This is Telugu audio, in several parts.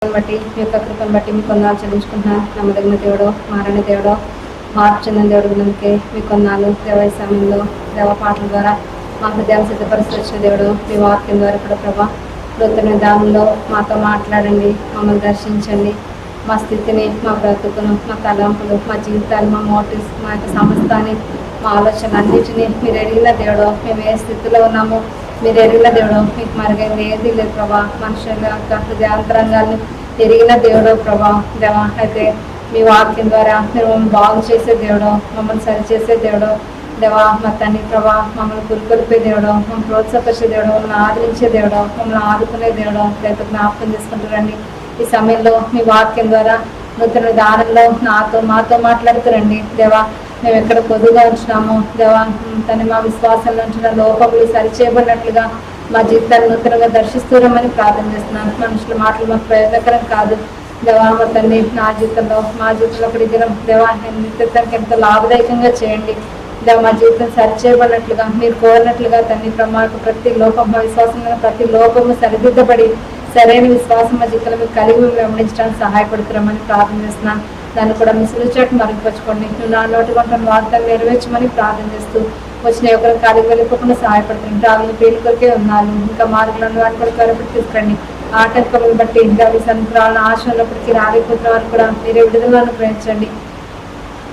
బట్టి మీ యొక్క కృపను బట్టి మీ కొందాలు చెల్లించుకుంటున్నాను. నమ్మదగిన దేవుడు, మారని దేవుడు, మార్పు చెందిన దేవుడు ఉన్నందుకే మీ కొందాలు దేవ సమయంలో దేవ పాటల ద్వారా మా హృదయాన్ని సిద్ధపరిచి వచ్చిన దేవుడు. మీ వాక్యం ద్వారా కూడా ప్రభా నూతన దానిలో మాతో మాట్లాడండి, మమ్మల్ని దర్శించండి. మా స్థితిని, మా బ్రతుకును, మా తలంపులు, మా జీవితాలు, మా మోటివ్స్, మా యొక్క సమస్తాన్ని, మా ఆలోచన అన్నిటినీ మీరు ఎరిగిన దేవుడు. మేము ఏ స్థితిలో ఉన్నామో మీరు ఎరిగిన దేవుడు. మీకు మరుగైంది ఏది లేదు ప్రభా. మనుషుల యొక్క హృదయాంతరంగాన్ని ఎరిగిన దేవుడు ప్రభా. దేవా అయితే మీ వాక్యం ద్వారా మీరు మమ్మల్ని బాగు చేసే దేవుడు, మమ్మల్ని సరిచేసే దేవుడు. దేవా మా తండ్రి ప్రభా మమ్మల్ని గురికొలిపే దేవుడు, మమ్మల్ని ప్రోత్సహించే దేవుడు, మమ్మల్ని ఆదరించే దేవుడు, మమ్మల్ని ఆదుకునే దేవుడు. రైతు జ్ఞాపకం చేసుకుంటారండి. ఈ సమయంలో మీ వాక్యం ద్వారా నూతన దానంలో మాతో మాట్లాడుతారండి. దేవా మేము ఎక్కడ పొదుగా ఉంచున్నామో దేవా తను మా విశ్వాసంలో ఉంచిన లోపములు సరిచేయబడినట్లుగా మా జీవితాన్ని నూతనంగా దర్శిస్తున్నామని ప్రార్థన చేస్తున్నాను. మనుషుల మాటలు మాకు ప్రయోజనకరం కాదు దేవా. మా తండ్రి నా జీవితంలో మా జీవితంలో ఒకటి దినం దేవా నిత్యానికి ఎంతో లాభదాయకంగా చేయండి దేవా. మా జీవితం సరిచేయబడినట్లుగా మీరు కోరినట్లుగా తండ్రి ప్రమాణకు ప్రతి లోపం మా విశ్వాసంలో ప్రతి లోపము సరిదిద్దబడి సరైన విశ్వాసం మా జీవితంలో మీరు కలిగి వెంబడించడానికి సహాయపడుతున్నామని ప్రార్థన చేస్తున్నాను. దాన్ని కూడా మీ సులుచాటు మరుగుపరచుకోండి. నువ్వు నా నోటి కొంటాను వాగ్దాన్ని నెరవేర్చమని ప్రార్థన చేస్తూ వచ్చిన ఎవరు ఖాళీ వెళ్ళిపోకుండా సహాయపడుతుంది. రాగులు పేరు కొరికే ఉన్నాను, ఇంకా మార్గులను వాటి కొరకు వరపడి తీసుకురండి. ఆటంకములను బట్టి ఇంకా సంక్రాలను ఆశ ఉన్నప్పటికీ రాలేకపోతున్న వారు కూడా మీరే విడుదలను ప్రయత్నించండి.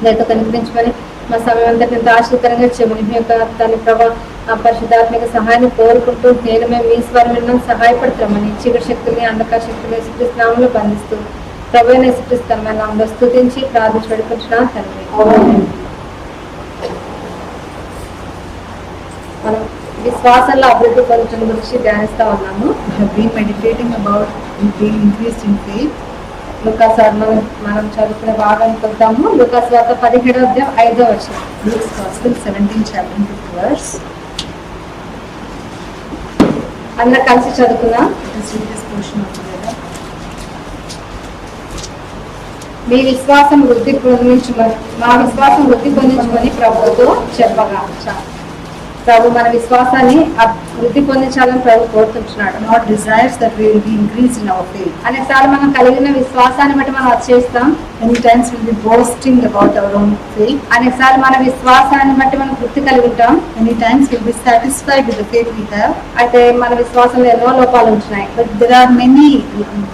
నేతో కనిపించమని మా సమయం అంతా ఎంత ఆశ్చర్యకరంగా చేయమని మీ యొక్క తన ప్రభావ పరిశుద్ధాత్మిక సహాయాన్ని కోరుకుంటూ నేను మేము మీ స్వరం విన్నాం సహాయపడుతున్నామని చీకటి శక్తుల్ని అంధకార శక్తులు యేసుక్రీస్తునామములో బంధిస్తూ ప్రభువైన యేసుక్రీస్తునామములో నామములో స్తుతించి ప్రార్థించి వేడుకుంటున్నాను తండ్రి. మనం విశ్వాసంలో అభివృద్ధి పొందడం గురించి ధ్యానిస్తా ఉన్నాము. లూకాసు మనం చదువుకునే భాగానికి వద్దాము. లూకాసు వార్త 17వ అధ్యాయం 5వ వచనం. Luke's Gospel 17th chapter 5th verse. అందరూ కలిసి చదువుకుందాం. Let's read this portion together. మీ విశ్వాసం వృద్ధి పొందించమని మా విశ్వాసం వృద్ధి పొందించమని ప్రభువుతో చెప్పగా ప్రభు మన విశ్వాసాన్ని వృద్ధి పొందించాలని ప్రభు కోరుతున్నాడు. God desires that we will be increased in our faith. అనేకసార్లు మనం కలిగిన విశ్వాసాన్ని బట్టి మనం అతిశయిస్తాం. Many times we'll be boasting about our own faith. అనేకసార్లు మన విశ్వాసాన్ని బట్టి మనం తృప్తి కలిగి ఉంటాం. Many times we'll be satisfied with the faith we have. అయితే మన విశ్వాసంలో ఎన్నో లోపాలు ఉంటున్నాయి. But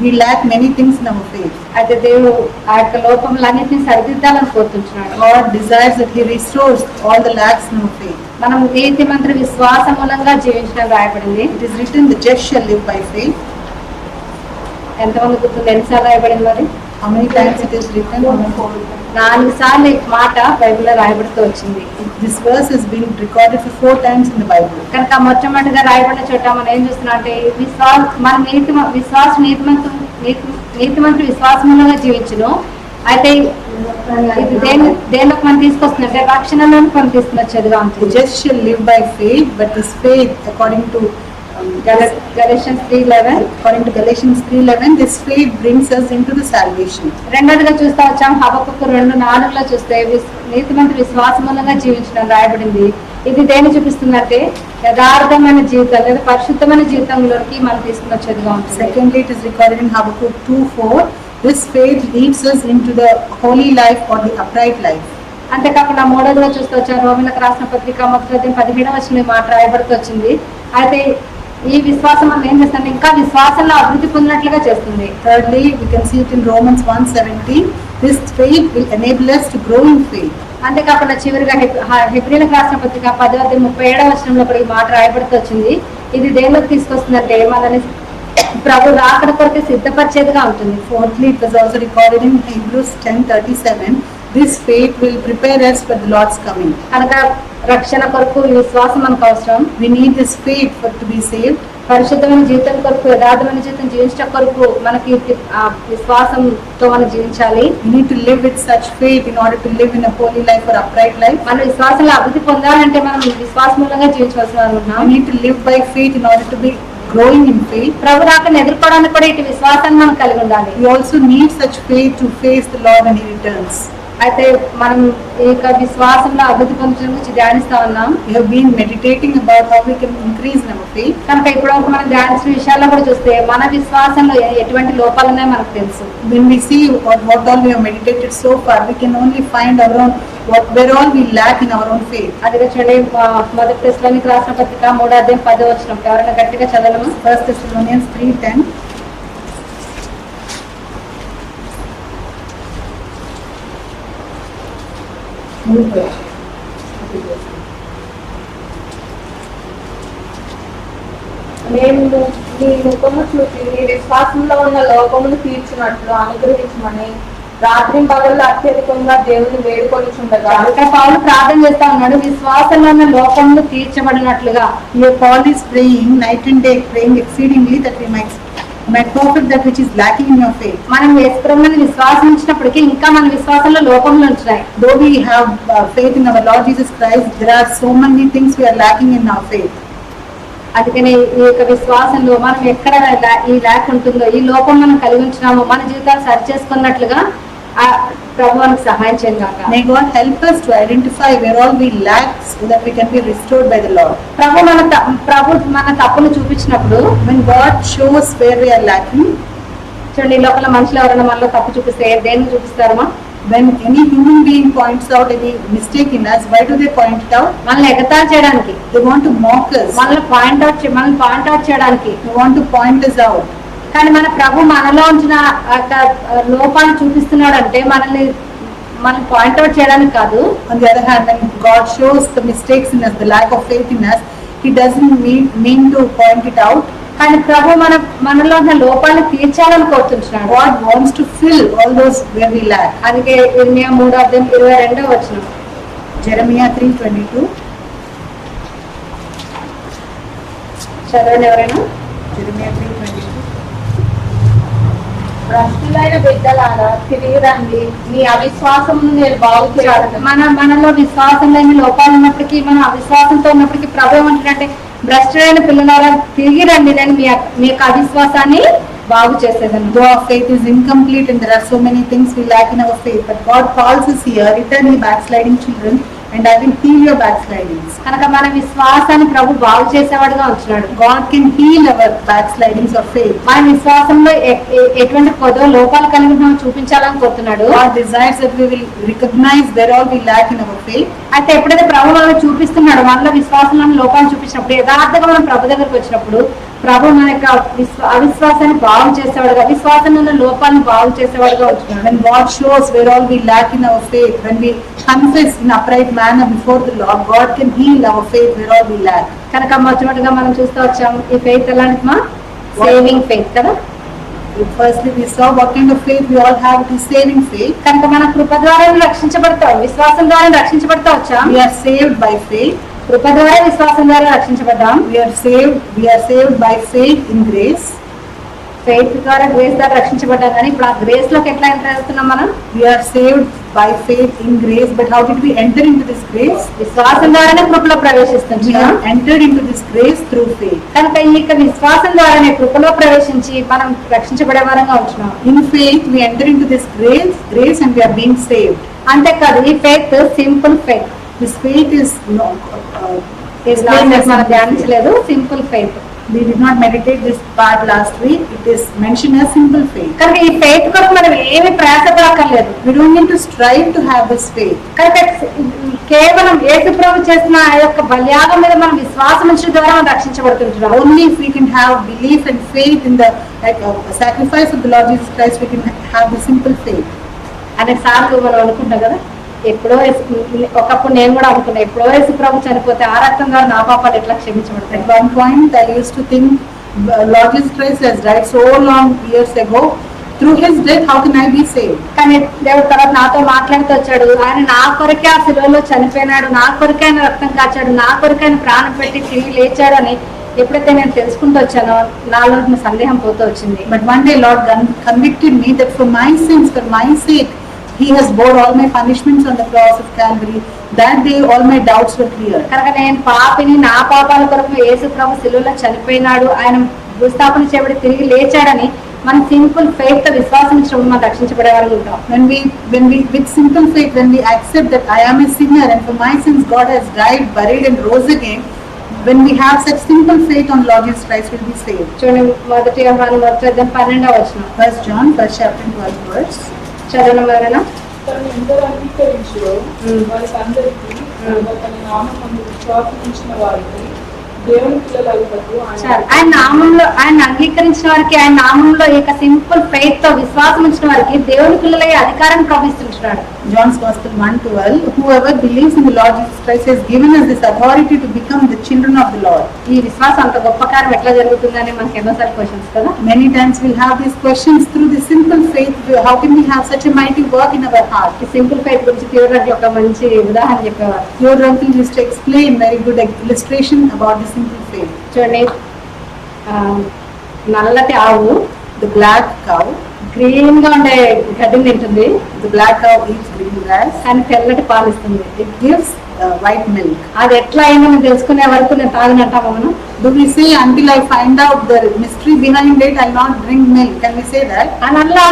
we lack many things in our faith. అయితే దేవుడు ఆ యొక్క లోపములన్నింటినీ సరిదిద్దాలని కోరుతున్నాడు. God desires that He restores all the lacks in our faith. మనం నీతి మంత్ర విశ్వాస మూలంగా జీవించడం రాయబడింది. It is written, the just shall live by faith. ఎంతమంది గుర్తుంది ఎన్నిసార్లు రాయబడింది మరి? How many times it is written? 4 సార్లు ఈ మాట బైబిల్లో రాయబడుతూ వచ్చింది. This verse has been recorded for 4 times in the Bible. కనుక మొట్టమొదటిగా రాయబడిన చోట మనం ఏం చూస్తున్నాం అంటే మన నీతిమంతుడు విశ్వాసంగా జీవించును. అయితే ఇది దేనిలోకి మనం తీసుకొస్తుంది అంటే రక్షణలోకి మనం తీసుకొచ్చేదిగా ఉంటుంది. Just shall live by faith, but this faith according to Galatians 3:11, according to Galatians 3:11, this faith brings us into the salvation. రెండోదిగా చూస్తా వచ్చాం హబక్కూకు 2:4లో చూస్తే నీతిమంతుడు విశ్వాసమూలంగా జీవించడం రాయబడింది. ఇది దేన్ని చూపిస్తుందంటే యథార్థమైన జీవితం లేదా పరిశుద్ధమైన జీవితంలోకి మనం తీసుకొచ్చేదిగా ఉంటుంది. Secondly, it is recorded in Habakkuk 2:4. This faith leads us into the holy life or the upright life. అంతేకాకుండా మూడోదిగా చూస్తూ వచ్చాం రోమిలకు రాసిన పత్రిక 1:17 వచనం మాట రాయబడుతూ వచ్చింది. అయితే ఈ విశ్వాసం మనం ఏం చేస్తుంది ఇంకా విశ్వాసంలో అభివృద్ధి పొందినట్లుగా చేస్తుంది. Thirdly, we can see it in Romans 1:17. This faith will enable us to grow in faith. అంతేకాకుండా చివరిగా హెబ్రీలకు రాసిన పత్రిక 10:37 వచనంలో కూడా ఈ మాట రాయబడుతూ వచ్చింది. ఇది దేనిలోకి తీసుకొస్తుందంటే మనల్ని ప్రభు రాకడ కొరకు సిద్ధపరిచేదిగా ఉంటుంది. Fourthly, it was also recorded in Hebrews 10:37. This faith will prepare us for the Lord's coming. కనుక రక్షణ కొరకు ఈ విశ్వాసం మనకు అవసరం. We need this faith to be saved. పరిశుద్ధమైన జీవితం కొరకు యథార్థమైన జీవితం జీవించడం కొరకు మనకి విశ్వాసంతో మనం జీవించాలి. We need to live with such faith in order to live in a holy life or upright life. మన విశ్వాసంలో అభివృద్ధి పొందాలంటే మనం విశ్వాసమూలంగా జీవించవలసిన ఉన్నాం. We need to live by faith in order to be growing in faith. ప్రభు రాకను ఎదుర్కోవడానికి కూడా ఇటు విశ్వాసాన్ని మనం కలిగి ఉండాలి. We also need such faith to face the Lord when He returns. అయితే మనం ఈ యొక్క విశ్వాసంలో అభివృద్ధి పొందడం గురించి ధ్యానిస్తా ఉన్నాం. We have been meditating about how we can increase in our faith. కనుక ఇప్పుడు మనం ధ్యానించిన విషయాల్లో కూడా చూస్తే మన విశ్వాసంలో ఎటువంటి లోపాలు ఉన్నాయో మనకు తెలుసు. When we see what all we have meditated so far, we can only find our own where all we lack in our own faith. అదిగా చూడండి, మొదటి తెస్సలోనికీయులకు రాసిన పత్రిక 3వ అధ్యాయం 10వ వచనం. ఎవరైనా గట్టిగా చదవము. 1 Thessalonians 3:10. మేము నీ ముఖము చూసి నీ విశ్వాసంలో ఉన్న లోపమును తీర్చినట్లు అనుగ్రహించమని రాత్రి పగళ్ళు అత్యధికంగా దేవుని వేడుకొనిచుండగా. ఇంకా పౌలు ప్రార్థన చేస్తా ఉన్నాడు, విశ్వాసంలో ఉన్న లోపములు తీర్చబడినట్లుగా. Here Paul is praying night and day, praying exceedingly that we might perfect that which is lacking in your faith. మనం యేసుప్రభువుని విశ్వాసం ఉంచినప్పటికీ ఇంకా మన విశ్వాసంలో లోపములు ఉంటున్నాయి. Though we have faith in our Lord Jesus Christ, there are so many things we are lacking in our faith. అందుకని ఈ యొక్క విశ్వాసంలో మనం ఎక్కడ ఈ ల్యాక్ ఉంటుందో, ఈ లోపం మనం కలిగి ఉంటున్నామో మన జీవితాలు సరి చేసుకున్నట్లుగా ప్రభు మనకు సహాయం చేయగాక. May God help us to identify where all we lack so that we can be restored by the Lord. ప్రభు మన తప్పును చూపించినప్పుడు, when God shows where we are lacking, చూడండి, ఈ లోపల మనుషులు ఎవరైనా మనలో తప్పు చూపిస్తే దేన్ని చూపిస్తారమ్మా? when any human being points out any mistake in us, why do they point it out? మనల్ని ఎగతాళి చేయడానికి. They want to mock us. మనల్ని పాయింట్ అవుట్ చేయడానికి. They want to point us out. కానీ మన ప్రభు మనలో ఉంచిన లోపాన్ని చూపిస్తున్నాడు అంటే మనల్ని పాయింట్ అవుట్ చేయడానికి కాదు. On the other hand, when God shows the mistakes in us, the lack of faith in us, He doesn't mean to point it out. కానీ ప్రభు మనలో ఉన్న లోపాలను తీర్చాలని కోరుతున్నాడు. God wants to fill all those where we lack. అందుకే ఇర్మియా 3వ అధ్యాయం 22వ వచనం. Jeremiah 3:22. చదవండి ఎవరైనా. Jeremiah 3:22. భ్రష్టులైన బిడ్డలారా తిరిగి రండి, మీ అవిశ్వాసమును నేను బాగు చేయాలి. మనలో విశ్వాసం లేని లోపాలు ఉన్నప్పటికీ, మనం అవిశ్వాసంతో ఉన్నప్పటికీ ప్రభు ఏమంటారంటే, భ్రష్టులైన పిల్లలారా తిరిగి రండి, నేను మీ యొక్క అవిశ్వాసాన్ని బాగు చేసేదాన్ని. Though our faith is incomplete and there are so many things we lack in our faith, but God calls us here, return ye backsliding children, and I will heal your backslidings. కనుక మన విశ్వాసాన్ని ప్రభు బాగు చేసేవాడుగా ఉంటున్నాడు. God can heal our backslidings of faith. మన విశ్వాసంలో ఎటువంటి లోపాలు కలిగి ఉన్నామో చూపించాలని కోరుతున్నాడు. God desires that we will recognize where all we lack in our faith. అయితే ఎప్పుడైతే ప్రభు మనల్ని చూపిస్తున్నాడు, మనలో విశ్వాసంలో లోపాలు చూపించినప్పుడు, యథార్థంగా మనం ప్రభు దగ్గరకు వచ్చినప్పుడు ప్రభు మన యొక్క అవిశ్వాసాన్ని బాగు చేసేవాడుగా, విశ్వాసంలో ఉన్న లోపాలను బాగు చేసేవాడుగా ఉంటున్నాడు. When God shows where all we lack in our faith, when we confess in upright manner before the Lord, God can heal our faith where all we lack. కనుక మొట్టమొదటిగా మనం చూస్తూ వచ్చాం, ఈ ఫెయిత్ ఎలాంటిమా? సేవింగ్ ఫెయిత్ కదా. Firstly, we saw what kind of faith we all have. It is saving faith. కనుక మన కృప ద్వారా రక్షించబడతాం, విశ్వాసం ద్వారా రక్షించబడతా వచ్చాం. We are saved by faith. కృప ద్వారా విశ్వాసం ద్వారా రక్షించబడ్డాం. We are saved by faith in grace. Faith ద్వారా గ్రేస్ ద్వారా రక్షించబడ్డాం. కానీ ఇప్పుడు ఆ గ్రేస్ లోకి ఎట్లా ఎంటర్ అవుతున్నాం మనం? We are saved by faith in grace, but how did we enter into this grace? విశ్వాసం ద్వారానే కృపలో We ప్రవేశిస్తున్నాం. have entered into this grace through faith. కనుక ఈ యొక్క విశ్వాసం ద్వారానే కృపలో ప్రవేశించి మనం రక్షించబడే వారంగా ఉంటున్నాం. In faith, we enter into this grace, and we are being saved. అంతేకాదు, ఈ faith simple faith. This faith is మనం ధ్యానించలేదు. Simple faith. we did not meditate this part last week. It is mentioned as simple faith. కనుక ఈ ఫెయిత్ కొరకు మనం ఏమి ప్రయాసపడక్కర్లేదు. We don't need to strive to have this faith. కనుక కేవలం యేసు ప్రభు చేసిన ఆ యొక్క బలియాగం మీద మనం విశ్వాసం ఉంచడం ద్వారా మనం రక్షించబడుతుంటున్నాం. Only if we can have belief and faith in the sacrifice of the Lord Jesus Christ, we can have the simple faith. అనేక సార్లు మనం అనుకుంటాం కదా, ఎప్పుడో ఒకప్పుడు నేను కూడా అనుకున్నా, ఎప్పుడో యేసు ప్రభు చనిపోతే ఆ రక్తం ద్వారా నా పాపాలు ఎట్లా క్షమించబడతాయి. At one point I used to think Lord Jesus Christ has died so long years ago. Through his death, how can I be saved? కానీ దేవుడు తర్వాత నాతో మాట్లాడుతూ వచ్చాడు. ఆయన నా కొరకే ఆ శిలువలో చనిపోయినాడు, నా కొరకే ఆయన రక్తం కాచాడు, నా కొరకే ఆయన ప్రాణం పెట్టి తిరిగి లేచాడు అని ఎప్పుడైతే నేను తెలుసుకుంటూ వచ్చానో నాలో సందేహం పోతూ వచ్చింది. But one day Lord convicted me that for my sins, for my sake, He has bore all my punishments on the cross of Calvary. That day all my doubts were clear. కనుక నేను పాపిని, నా పాపాల కొరకు యేసు ప్రభు శిలువలో చనిపోయినాడు, ఆయన భూస్థాపన చేయబడి తిరిగి లేచాడని మన సింపుల్ ఫెయిత్ తో విశ్వాసం ఇచ్చినప్పుడు మనం రక్షించబడే వాళ్ళు ఉంటాం. When we with simple faith, when we accept that I am a sinner and for my sins God has died, buried and rose again, when we have such simple faith on Lord Jesus Christ, we'll be saved. చూడండి, 1 యోహాను 12వ వచనం. 1 John 1st chapter 12th verse. చదవడం వలన తను ఎందరు అంగీకరించులో వారికి అందరికీ తన నామమందు విశ్వాసం ఉంచిన వారికి దేవుని పిల్లలకు ఆయన నామంలో ఆయన అంగీకరించిన వారికి, ఆయన నామంలో ఈ సింపుల్ ఫెయిత్ తో విశ్వాసం ఉంచిన వారికి దేవుని పిల్లలయ్యే అధికారం ప్రవేశిస్తున్నాడు. John's Gospel 1:12. Whoever believes in the Lord Jesus Christ has given us this authority to become the children of the Lord. ఈ విశ్వాసం అంత గొప్ప కార్యం ఎట్లా జరుగుతుందని మనకి ఎన్నోసార్లు క్వశ్చన్స్ కదా. Many times we'll have these questions through the simple faith. How can we have such a mighty work in our heart? ఈ సింపుల్ ఫెయిత్ గురించి తీవ్రంగా ఒక మంచి ఉదాహరణ చెప్పేవారు. Your uncle used to explain very good illustration about the simple faith. చూడండి, నల్లటి ఆవు The black cow, గ్రీన్ గా ఉండే గడ్డిని తింటుంది, the black cow eats green grass. కానీ తెల్లటి పాలు ఇస్తుంది. It gives white milk. అది ఎట్లా అయిందో మనం తెలుసుకునే వరకు నేను తాగినట్టామా మనం? Do we say until I find out the mystery behind it, I'll not drink milk? Can we say that? ఆ నల్లగా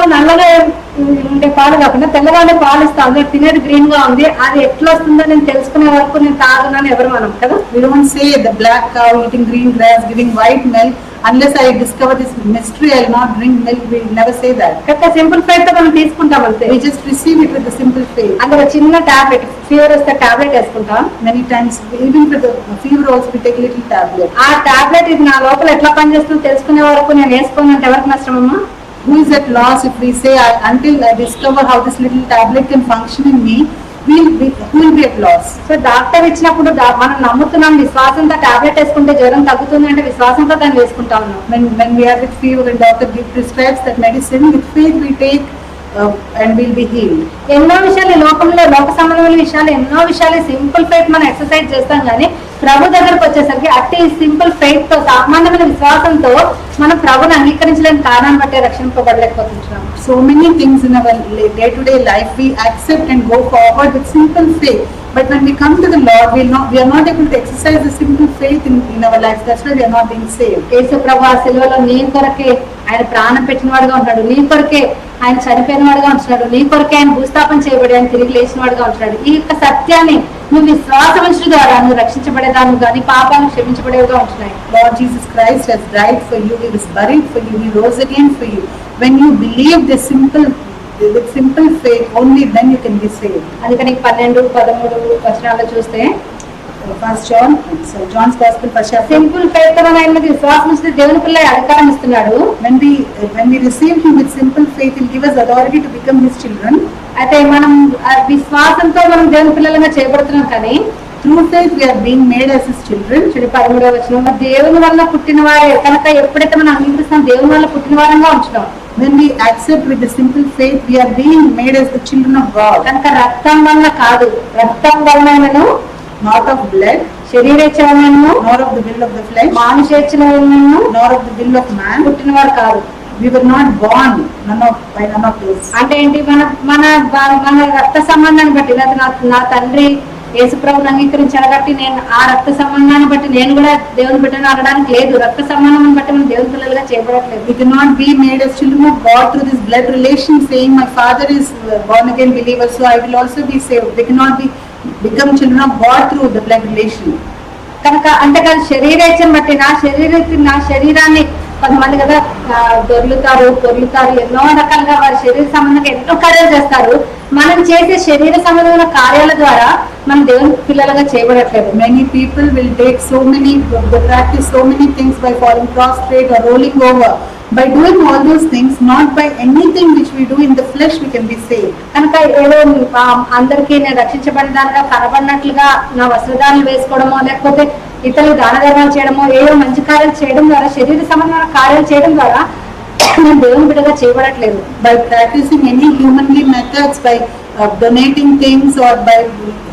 ఉండే పాలు కాకుండా తెల్లగా ఉండే పాలు ఇస్తా ఉంది, తినేది గ్రీన్ గా ఉంది, అది ఎట్లా వస్తుందో నేను తెలుసుకునే వరకు నేను తాగునని ఎవరు మనం కదా. We don't say the black cow eating green grass, giving white milk. Unless I discover this mystery, I'll not drink milk. We never say that. Correct simple faith తో మనం తీసుకుంటాం అంతే. We just receive it with the simple faith. అందులో చిన్న టాబ్లెట్, ఫీవర్ వస్తే టాబ్లెట్ వేసుకుంటాం. Many times, even for the fever also, we take little tablet. ఆ టాబ్లెట్ ఇది నా లోపల ఎట్లా పనిచేస్తుందో తెలుసుకునే వరకు నేను వేసుకోను అంటే ఎవరికి నష్టమమ్మా? Who is at loss if we say, until I discover how this little tablet can function in me, who will be at loss? So doctor ఇచ్చినప్పుడు మనం నమ్ముతున్నాం, విశ్వాసంతో టాబ్లెట్ వేసుకుంటే జ్వరం తగ్గుతుంది అంటే విశ్వాసంతో దాన్ని వేసుకుంటా ఉన్నాం. When we are with fever and doctor prescribes that medicine, with faith we take and we'll be healed. ఎన్నో విషయాలు ఈ లోకంలో, లోక సంబంధమైన విషయాలు, ఎన్నో విషయాలు సింపుల్ ఫెయిత్ మనం ఎక్సర్సైజ్ చేస్తాం, కానీ ప్రభు దగ్గరకు వచ్చేసరికి అట్టి సింపుల్ ఫెయిత్ తో, సామాన్యమైన విశ్వాసంతో మనం ప్రభుని అంగీకరించలేని కారణాన్ని బట్టి రక్షింపబడలేకపోతున్నాం. So many things in our day-to-day life we accept and go forward with simple faith. But when we come to the Lord, we are not able to exercise the simple faith in our lives. That's why we are not being saved. యేసు ప్రభు ఆ సిలువలో నీ కొరకే ఆయన ప్రాణం పెట్టిన వాడుగా ఉంటున్నాడు, నీ కొరకే ఆయన చనిపోయిన వాడుగా ఉంటున్నాడు, నీ కొరకే ఆయన భూస్థాపన చేయబడి ఆయన తిరిగి లేచిన వాడుగా ఉంటున్నాడు. ఈ యొక్క సత్యాన్ని నువ్వు విశ్వాసం ఉంచడం ద్వారా నువ్వు రక్షించబడేదాను కానీ పాపాలను క్షమించబడేవిగా ఉంటున్నాయి. Lord Jesus Christ has died for you. He was buried for you. He rose again for you. When you believe this with simple faith, only then you can be saved. అందుకని 12, 13 వచనాల్లో చూస్తే First John, so John's Gospel, first chapter. Simple faith తో ఆయన మీద విశ్వాసం ఉంచితే దేవుని పిల్ల అధికారం ఇస్తున్నాడు. When we receive Him with simple faith, He'll give us authority to become His children. అయితే మనం విశ్వాసంతో మనం దేవుని పిల్లలుగా చేయబడుతున్నాం, కానీ Through faith, we are being made as His children. 13వ వచనంలో దేవుని వల్ల పుట్టిన వారే కనుక ఎప్పుడైతే మనం అంగీకరిస్తాం దేవుని వల్ల పుట్టిన వారంగా ఉంచుతాం. When we accept with the simple faith, we are being made as the children of God. కనుక రక్తం వల్ల కాదు, రక్తం వలనను Not of blood, శరీరేచ్ఛలను nor of the will of the flesh, మానుషేచ్ఛలను nor of the will of man. పుట్టినవారు కాదు. We were not born by none of those. అంటే ఏంటి? మన రక్త సంబంధాన్ని బట్టి, లేదా నా తండ్రి యేసుప్రభుని అంగీకరించాడు కాబట్టి నేను ఆ రక్త సంబంధాన్ని బట్టి నేను కూడా దేవుని బిడ్డను అనడానికి లేదు. రక్త సంబంధం బట్టి మనం దేవుని పిల్లలుగా చేయబడట్లేదు. We cannot be made as children of God through this blood relation, saying my father is born again believer, so I will also be saved. We cannot become children of God through the blood relation. కనుక అంటే కాదు, శరీరేచ్ఛను బట్టి నా శరీరాన్ని కొంతమంది కదా దొర్లుతారు, పొర్లుతారు, ఎన్నో రకాలుగా వారి శరీర సంబంధంగా ఎన్నో కార్యాలు చేస్తారు. మనం చేసే శరీర సంబంధమైన కార్యాల ద్వారా మనం దేవుని పిల్లలుగా చేయబడట్లేదు. Many people will take they practice so many things by falling prostrate or rolling over. By doing all those things, not by anything which we do in the flesh, we can be saved. కనుక ఏదో అందరికీ నేను రక్షించబడిన దానిగా కనబడినట్లుగా నా వస్త్రధారణలు వేసుకోవడమో, లేకపోతే ఇతరులు దాన ధర్మాలు చేయడమో, ఏదో మంచి కార్యాలు చేయడం ద్వారా, శరీర సంబంధమైన కార్యాలు చేయడం ద్వారా నేను దేవుని బిడ్డగా చేయబడట్లేదు. By practicing any humanly methods, by donating things or by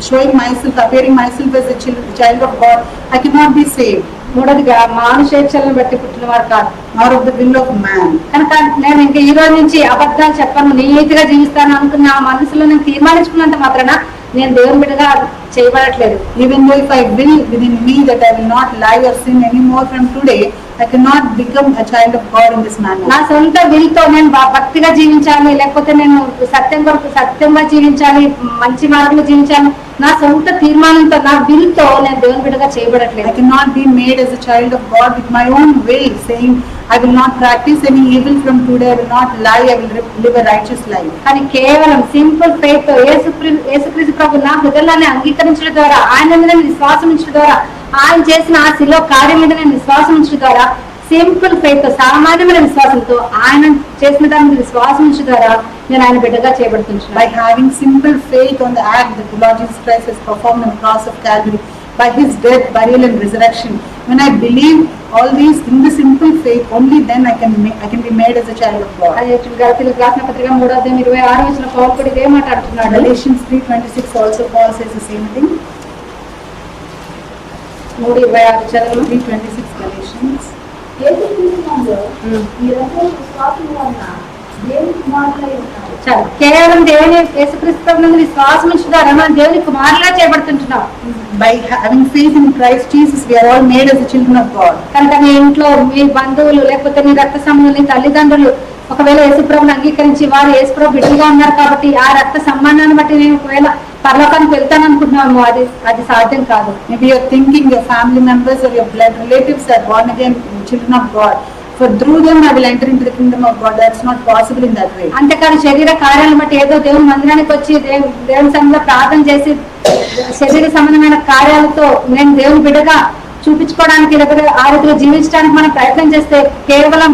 showing myself, appearing myself as a child of God, I cannot be saved. మూడోదిగా మానుషేచ్ఛలను బట్టి పుట్టినవారు కాదు, nor of the will of man. కనుక నేను ఇంకా ఈ రోజు నుంచి అబద్ధాలు చెప్పను, నీతిగా జీవిస్తాను అనుకున్న ఆ మనసులో నేను తీర్మానించుకున్నంత మాత్రాన నేను దేవుని బిడ్డగా చేయబడట్లేదు. Even though if I will within me that I will not lie or sin anymore from today, I cannot become a child of God in this manner. నా సొంత విల్తో నేను భక్తిగా జీవించాలి, లేకపోతే నేను సత్యంగా జీవించాలి, మంచి మార్గంలో జీవించాలి, నా సొంత తీర్మానంతో నా విల్తో నేను దేవుని బిడ్డగా I చేయబడట్లేదు. cannot be made as a child of God with my own will, saying I will not practice any evil from today, I will not lie, I will live a righteous life. కానీ కేవలం సింపుల్ ఫెయిత్ యేసుక్రీస్తు ప్రభు నా హృదయాన్ని అంగీకరించడం ద్వారా, ఆయన మీద నేను విశ్వాసం ఉంచడం ద్వారా, ఆయన చేసిన ఆ శిలో కార్యం మీద నేను విశ్వాసం ఉంచడం ద్వారా, సింపుల్ ఫెయిత్ సామాన్యమైన విశ్వాసంతో ఆయన చేసిన దాని మీద విశ్వాసం ఉంచడం ద్వారా నేను ఆయన బిడ్డగా చేయబడుతున్నాను. By having simple faith on the act that the Lord Jesus Christ has performed on the cross of Calvary, by his death, burial and resurrection, when I believe all these in the simple faith, only then I can be made as a child of God. గలతీయులకు రాసిన పత్రిక 3:26 పౌలు కూడా ఇదే మాట్లాడుతున్నాడు. Galatians 3:26 also Paul says the same thing. 3:26 చదవము. 3:26 Galatians. యేసుక్రీస్తునందు మీరందరూ విశ్వాసం వలన దేవుని కుమారులై ఉన్నారు. చాలు. కేవలం దేవుని యేసుక్రీస్తు ప్రభు నందు విశ్వాసం ఉంచడం ద్వారా మనం దేవుని కుమారులా చేయబడుతుంటున్నాం. By having faith in Christ Jesus, we are all made as the children of God. కనుక మీ ఇంట్లో మీ బంధువులు, లేకపోతే మీ రక్త సంబంధులు, మీ తల్లిదండ్రులు ఒకవేళ యేసుప్రభుని అంగీకరించి వారు యేసుప్రభు బిడ్డలుగా ఉన్నారు కాబట్టి ఆ రక్త సంబంధాన్ని బట్టి నేను ఒకవేళ పరలోకానికి వెళ్తాను అనుకుంటున్నాము, అది సాధ్యం కాదు. Maybe you're thinking your family members or your blood relatives are born again children of God. For through them I will enter into the kingdom of God. That's not possible in that way. అంతేకాదు శరీర కార్యాలను బట్టి ఏదో దేవుని మందిరానికి వచ్చి దేవుని సన్నిధిలో ప్రార్థన చేసి శరీర సంబంధమైన కార్యాలతో నేను దేవుని బిడ్డగా చూపించుకోవడానికి, లేకపోతే ఆ రీతిలో జీవించడానికి మనం ప్రయత్నం చేస్తే కేవలం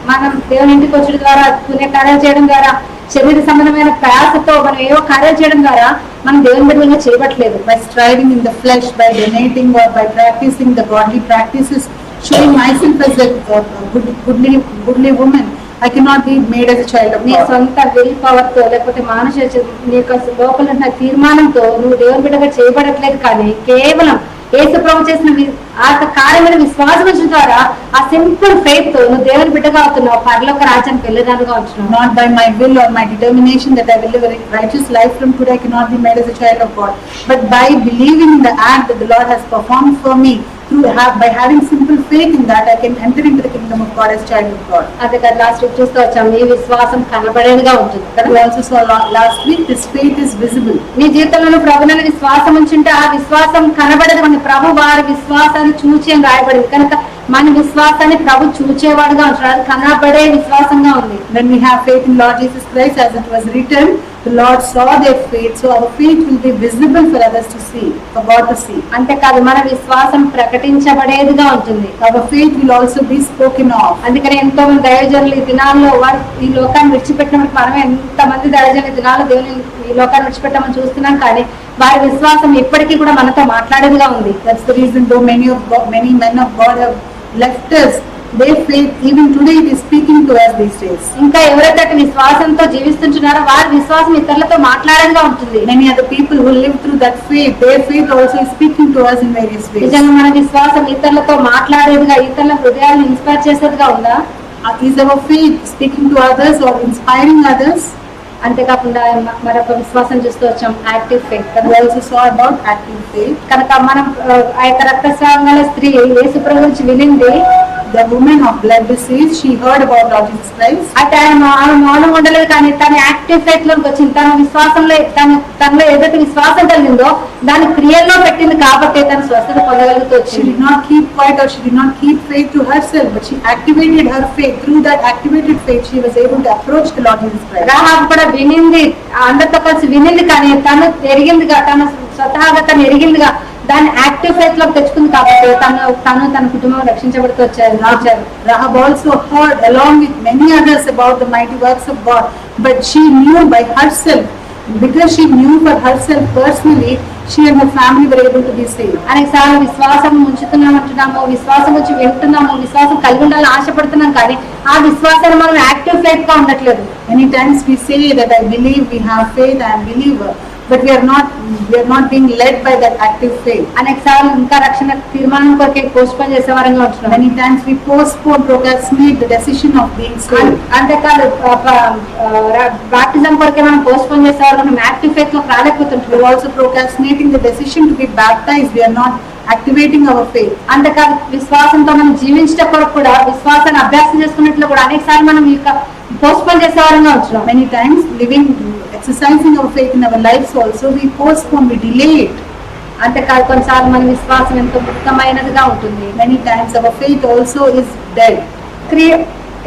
మనం దేవుని ఇంటికి వచ్చడం ద్వారా, పుణ్య కార్యాలు చేయడం ద్వారా, శరీర సంబంధమైన ప్రయాసతో మనం ఏవో కార్యాలు చేయడం ద్వారా మనం దేవుని బిడ్డలుగా చేయబట్టలేదు. By striving in the flesh, by donating or by practicing the godly practices, showing myself as a goodly woman, I cannot be made as a child of నీ God. సొంత విల్ పవర్ తో, లేకపోతే నీ యొక్క లోపల ఉన్న తీర్మానంతో నువ్వు దేవుని బిడ్డగా చేయబడట్లేదు. కానీ కేవలం యేసు ప్రభు చేసిన ఆ కార్యమైన విశ్వాసం ఉంచడం ద్వారా, ఆ సింపుల్ ఫెయిత్ తో నువ్వు దేవుని బిడ్డగా అవుతున్నావు, పరలోక రాజ్యానికి వెళ్ళేదానిగా ఉంటున్నావు. Not by my will or my determination that I will live a righteous life from today, I cannot be made as a child of God. But by believing in the act that the Lord has performed for me, by having simple faith in that, I can enter into the kingdom of God as child of God. అదే కదా లాస్ట్ వీక్ చూస్తూ వచ్చాం, నీ విశ్వాసం కనబడేదిగా ఉంటుంది కదా. We also saw last week, this faith is visible. నీ జీవితంలో ప్రభువుని విశ్వాసం ఉంచుంటే ఆ విశ్వాసం కనబడేది. మన ప్రభు వారి విశ్వాసాన్ని చూచి అని రాయబడింది కనుక మన విశ్వాసాన్ని ప్రభు చూచేవాడుగా ఉంటున్నాడు, అది కనబడే విశ్వాసంగా ఉంది. When we have faith in Lord Jesus Christ, as it was written, the Lord saw their faith, so our faith will be visible for others to see, for God to see. అంతేకాదు మన విశ్వాసం ప్రకటించబడేదిగా ఉంటుంది. Our faith will also be spoken of. అందుకని ఎంతో మంది దైవజనులు ఈ దినాల్లో వారు ఈ లోకాన్ని విడిచిపెట్టినప్పుడు మనం ఎంతమంది దైవజనులు ఈ దినాల్లో దేవుని ఈ లోకాన్ని విడిచిపెట్టామని చూస్తున్నాం, కానీ వారి విశ్వాసం ఇప్పటికీ కూడా మనతో మాట్లాడేదిగా ఉంది. That's the reason though many men of God have left us, their faith even today it is speaking to us these days. ఇంకా ఎవరైతే అటు విశ్వాసంతో జీవిస్తుంటున్నారో వారి విశ్వాసం ఇతరులతో మాట్లాడేదిగా ఉంటుంది. Many other people who live through that faith, their faith also is speaking to us in various ways. నిజంగా మన విశ్వాసం ఇతరులతో మాట్లాడేదిగా, ఇతరుల హృదయాలను ఇన్స్పైర్ చేసేదిగా ఉందా? Is our faith speaking to others or inspiring others? అంతేకాకుండా మరొక విశ్వాసం చూస్తూ వచ్చాం, active faith. We also saw about active faith. కనుక మనం ఆ యొక్క రక్తస్రావం గల స్త్రీ యేసు ప్రభు గురించి వినింది. The woman of blood disease, she heard about Lord Jesus Christ. అయితే ఆమె మౌనం ఉండలేదు, కానీ తన యాక్టివ్ ఫెయిత్ లోకి వచ్చింది. తన విశ్వాసంలో తనలో ఏదైతే విశ్వాసం కలిగిందో దాని క్రియల్లో పెట్టింది కాబట్టి తన స్వస్థత పొందగలుగుతూ She వచ్చింది. did not keep quiet or she did not keep faith to herself, but she activated her faith. Through that activated faith, she was able to approach the Lord Jesus Christ. Rahab కూడా వినింది, అందరితో కలిసి వినింది, కానీ తను ఎరిగిందిగా, తన స్వతహాగా తను ఎరిగిందిగా దాన్ని యాక్టివ్ ఫెయిత్ లోకి తెచ్చుకుంది కాబట్టి తను తన కుటుంబం రక్షించబడుతూ వచ్చారు. Rahab also heard along with many others about the mighty works of God, but she knew by herself, because she knew for herself personally, she and her family were able to be saved. అనేక సార్లు విశ్వాసం ఉంచుతున్నామంటున్నాము, విశ్వాసం వచ్చి వింటున్నాము, విశ్వాసం కలిగి ఉండాలని ఆశపడుతున్నాం, కానీ ఆ విశ్వాసాన్ని మనం యాక్టివ్ ఫెయిత్ గా ఉండట్లేదు. Many times we say that I believe, we have faith, I am a believer, but we are not being led by that active faith. అనేక సార్లు ఇంకా రక్షణ తీర్మానం కొరకే పోస్ట్పోన్ చేసే వారంగా ఉంటున్నాం. Many times we postpone, procrastinate the decision of being saved. అంతేకాదు బాప్టిజం కొరకే మనం పోస్ట్పోన్ చేసే వారు మనం యాక్టివ్ ఫెయిత్ లోకి రాలేకపోతుంటాం. We are also procrastinating the decision to be baptized. We are not activating our faith. అంతేకాదు విశ్వాసంతో మనం జీవించేటప్పుడు కూడా విశ్వాసాన్ని అభ్యాసం చేసుకున్నట్లు కూడా అనేక సార్లు మనం పోస్ట్పోన్ చేసే వారంగా ఉంటున్నాం. Many times living, exercising our faith in our lives also, we postpone, we delay it. అంతేకాదు కొన్నిసార్లు మన విశ్వాసం ఎంతో ముఖ్యమైనదిగా ఉంటుంది. Many times our faith also is dead.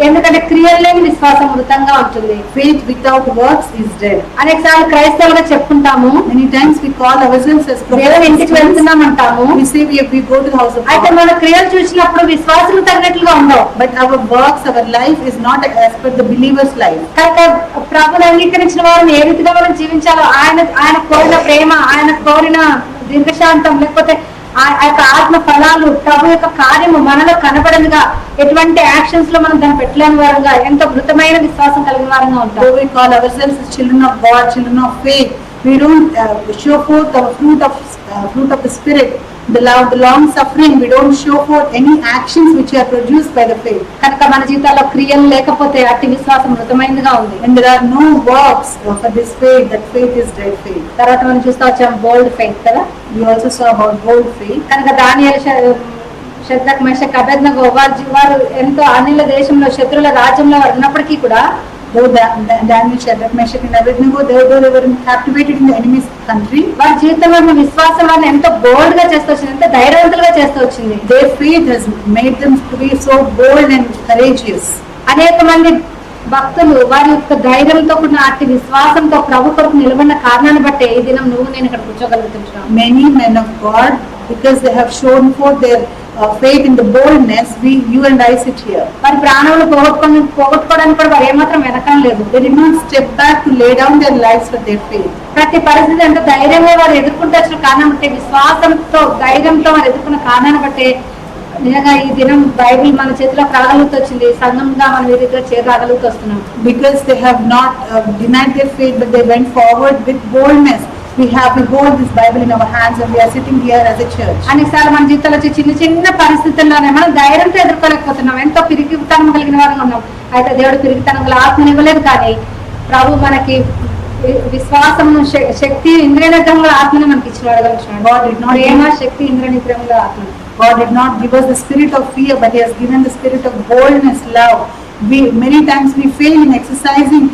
ఎందుకంటే క్రియలు లేని విశ్వాసం మృతంగా ఉంటుంది. Faith without works is dead. అనేక సార్లు క్రైస్తవులుగా చెప్పుకుంటాము, Many times we call ourselves as దేవుని ఇంటికి Christians. వెళ్తున్నాం అంటాము. We say we go to the house of అయితే God. మన క్రియలు చూసినప్పుడు విశ్వాసం తగినట్లుగా ఉండవు. But our works, our life is not as per the believer's life. కనుక ప్రభుని అంగీకరించిన వారిని ఏ రీతిగా మనం జీవించాలో, ఆయన కోరిన ప్రేమ, ఆయన కోరిన దీర్ఘశాంతం, లేకపోతే ఆ యొక్క ఆత్మ ఫలాలు, ప్రభు యొక్క కార్యము మనలో కనబడదుగా, ఎటువంటి యాక్షన్స్ లో మనం దాన్ని పెట్టలేని వారంగా, ఎంతో మృతమైన విశ్వాసం కలిగిన వారంగా ఉంటాం. Though we call ourselves as children of God, children of faith, we don't show forth our fruit of the spirit, the love, the long suffering. We don't show forth any actions which are produced by the faith. కనుక మన జీవితాల్లో క్రియలు లేకపోతే అట్టి విశ్వాసం మృతమైనదిగా ఉంది. When there are no works for this faith, that faith is dead faith. తర్వాత మనం చూస్తూ వచ్చాం బోల్డ్ ఫెయిత్ కదా. We also saw about bold faith. కనుక దానియేలు, షద్రక్, మేషక్, అబేద్నెగో వారు ఎంతో అన్యుల దేశంలో, శత్రుల రాజ్యంలో వారు ఉన్నప్పటికీ కూడా, Though Daniel, Shadrach, Meshach and Abednego, though they were captivated in the enemy's country, వారి జీవితంలో విశ్వాసం వారిని ఎంతో బోల్డ్ గా చేస్తూ వచ్చింది, ఎంతో ధైర్యవంతులుగా చేస్తూ వచ్చింది. their faith has made them to be so bold and courageous. అనేక మంది భక్తులు వారి యొక్క ధైర్యంతో కూడిన అట్టి విశ్వాసంతో ప్రభు కొరకు నిలబడిన కారణాన్ని బట్టే ఈ దినం నువ్వు నేను ఇక్కడ కూర్చోగలుగుతున్నాను. Many men of God, because they have shown forth their faith in the boldness, you and I sit here. వారి ప్రాణాలను పోగొట్టుకోవడానికి కూడా వారు ఏమాత్రం వెనకం లేదు. They did not step back to lay down their lives for their faith. ప్రతి పరిస్థితి ఎంత ధైర్యంగా వారు ఎదుర్కొంటూ వచ్చిన కారణం బట్టే, విశ్వాసంతో ధైర్యంతో వారు ఎదుర్కొన్న కారణాన్ని బట్టే నిజంగా ఈ దినం బైబిల్ మన చేతిలో రాగలుగుతూ వచ్చింది, సంఘంగా మనం ఈ దగ్గర చేరాగలుగుతూ వస్తున్నాం. Because they have not denied their faith, but they went forward with boldness. We hold this Bible in our hands and we are sitting here as a church. అనేకసార్లు మన జీవితంలో వచ్చే చిన్న చిన్న పరిస్థితుల్లోనే మనం ధైర్యంతో ఎదుర్కోలేకపోతున్నాం, ఎంతో పిరికితనం కలిగిన వారంగా ఉన్నాం. అయితే దేవుడు పిరికితనం గల ఆత్మని ఇవ్వలేదు, కానీ ప్రభు మనకి విశ్వాసం, శక్తి, ఇంద్రియ నిగ్రహంలో ఆత్మని మనకి ఇచ్చిన వాడు. ప్రేమ, శక్తి, ఇంద్రియ నిగ్రహంలో ఆత్మ. God did not give us the spirit of fear, but He has given the spirit of boldness, love. Many times we fail in exercising